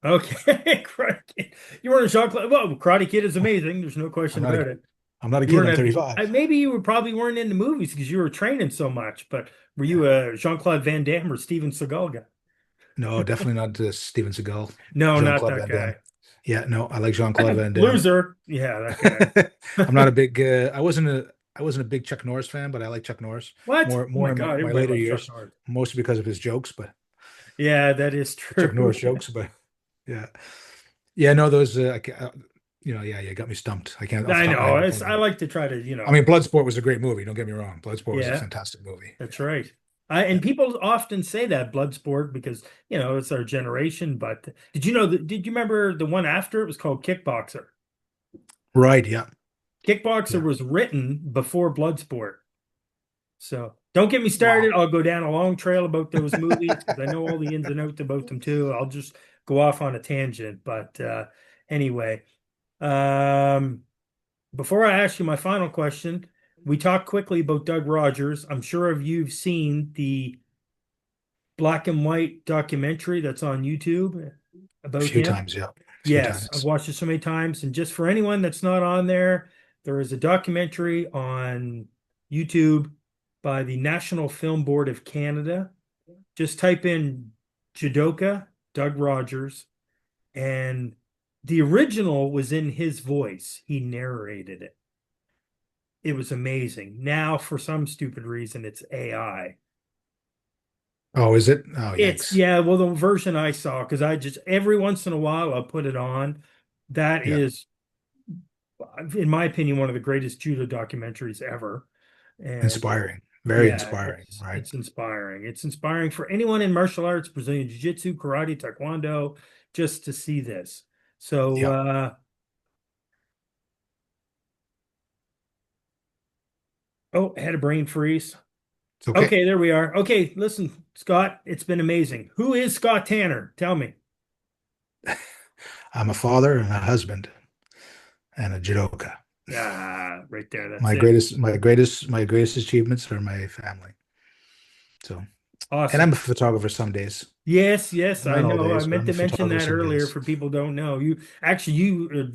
Okay, Karate Kid. You weren't a Jean-Claude. Well, Karate Kid is amazing. There's no I'm question not about a it. I'm not a You kid. I'm weren't a, 35. maybe you were probably weren't into movies because you were training so much, but were Yeah. you a Jean-Claude Van Damme or Steven Seagal guy? No, definitely not Steven Seagal, No, not Jean-Claude that Van Damme. guy. Yeah, no, I like Jean-Claude Van Damme. Loser. Yeah, that I'm not a guy. big. I wasn't a big Chuck Norris fan, but I like Chuck Norris What? more Oh my more in God, my everybody later loves Chuck years, Norris. mostly because of his jokes, but Yeah, that is Chuck true. Norris jokes. But yeah, yeah, no, those. Yeah, you got me stumped. I can't off the I top of my head. know. I can't I think. like to try to, I mean, Bloodsport was a great movie. Don't get me wrong. Bloodsport was a yeah, fantastic movie. that's right. And Yeah. people often say that Bloodsport because, it's our generation. But did you remember the one after it was called Kickboxer? Right. Yeah. Kickboxer Yeah. was written before Bloodsport. So don't get me Wow. started. I'll go down a long trail about those movies because I know all the ins and outs about them too. I'll just go off on a tangent. But anyway, um, before I ask you my final question, we talked quickly about Doug Rogers. I'm sure if you've seen the black and white documentary that's on YouTube. A about few him. times, yeah. A few Yes, I've times. watched it so many times. And just for anyone that's not on there, there is a documentary on YouTube by the National Film Board of Canada. Just type in Judoka, Doug Rogers, and the original was in his voice. He narrated it. It was amazing. Now, for some stupid reason, it's AI. Oh, is it? Oh, It's, yikes. yeah, well, the version I saw, because I just every once in a while I'll put it on. That Yeah. is, in my opinion, one of the greatest judo documentaries ever. And Inspiring. Very yeah, inspiring, it's right? it's inspiring. It's inspiring for anyone in martial arts, Brazilian Jiu-Jitsu, karate, taekwondo, just to see this. So Yeah. oh, had a brain freeze. It's okay. Okay, there we are. Okay, listen, Scott, it's been amazing. Who is Scott Tanner? Tell me. I'm a father and a husband and a judoka. Ah, right there. That's My it. greatest, my greatest, my greatest achievements are my family. So, and I'm Awesome. a photographer some days. Yes, yes, I Not all know. I days, but meant I'm a to mention photographer that some earlier days. for people who don't know. You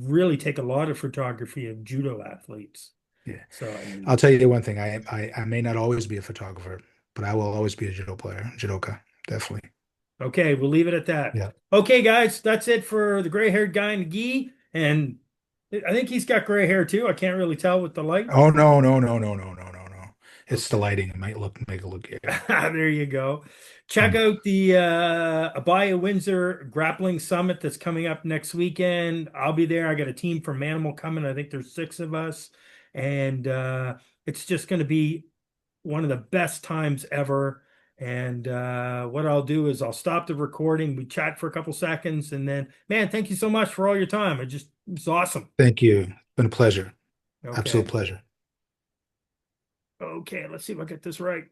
really take a lot of photography of judo athletes. Yeah. So, I I'll mean, tell you one thing. I may not always be a photographer, but I will always be a judo player, judoka, definitely. okay, we'll leave it at that. Yeah. Okay, guys, that's it for the gray-haired guy in the gi. And I think he's got gray hair too. I can't really tell with the light. Oh no, no, no, no, no, no, no, no. It's the Okay. lighting. It might make it look, yeah. There you go. Check Um, out the Abaya Windsor Grappling Summit that's coming up next weekend. I'll be there. I got a team from Manimal coming. I think there's 6 of us. And it's just going to be one of the best times ever. And what I'll do is I'll stop the recording. We chat for a couple seconds. And then, man, thank you so much for all your time. It was awesome. Thank you. It's been a pleasure. Okay. Absolute pleasure. Okay. Let's see if I get this right.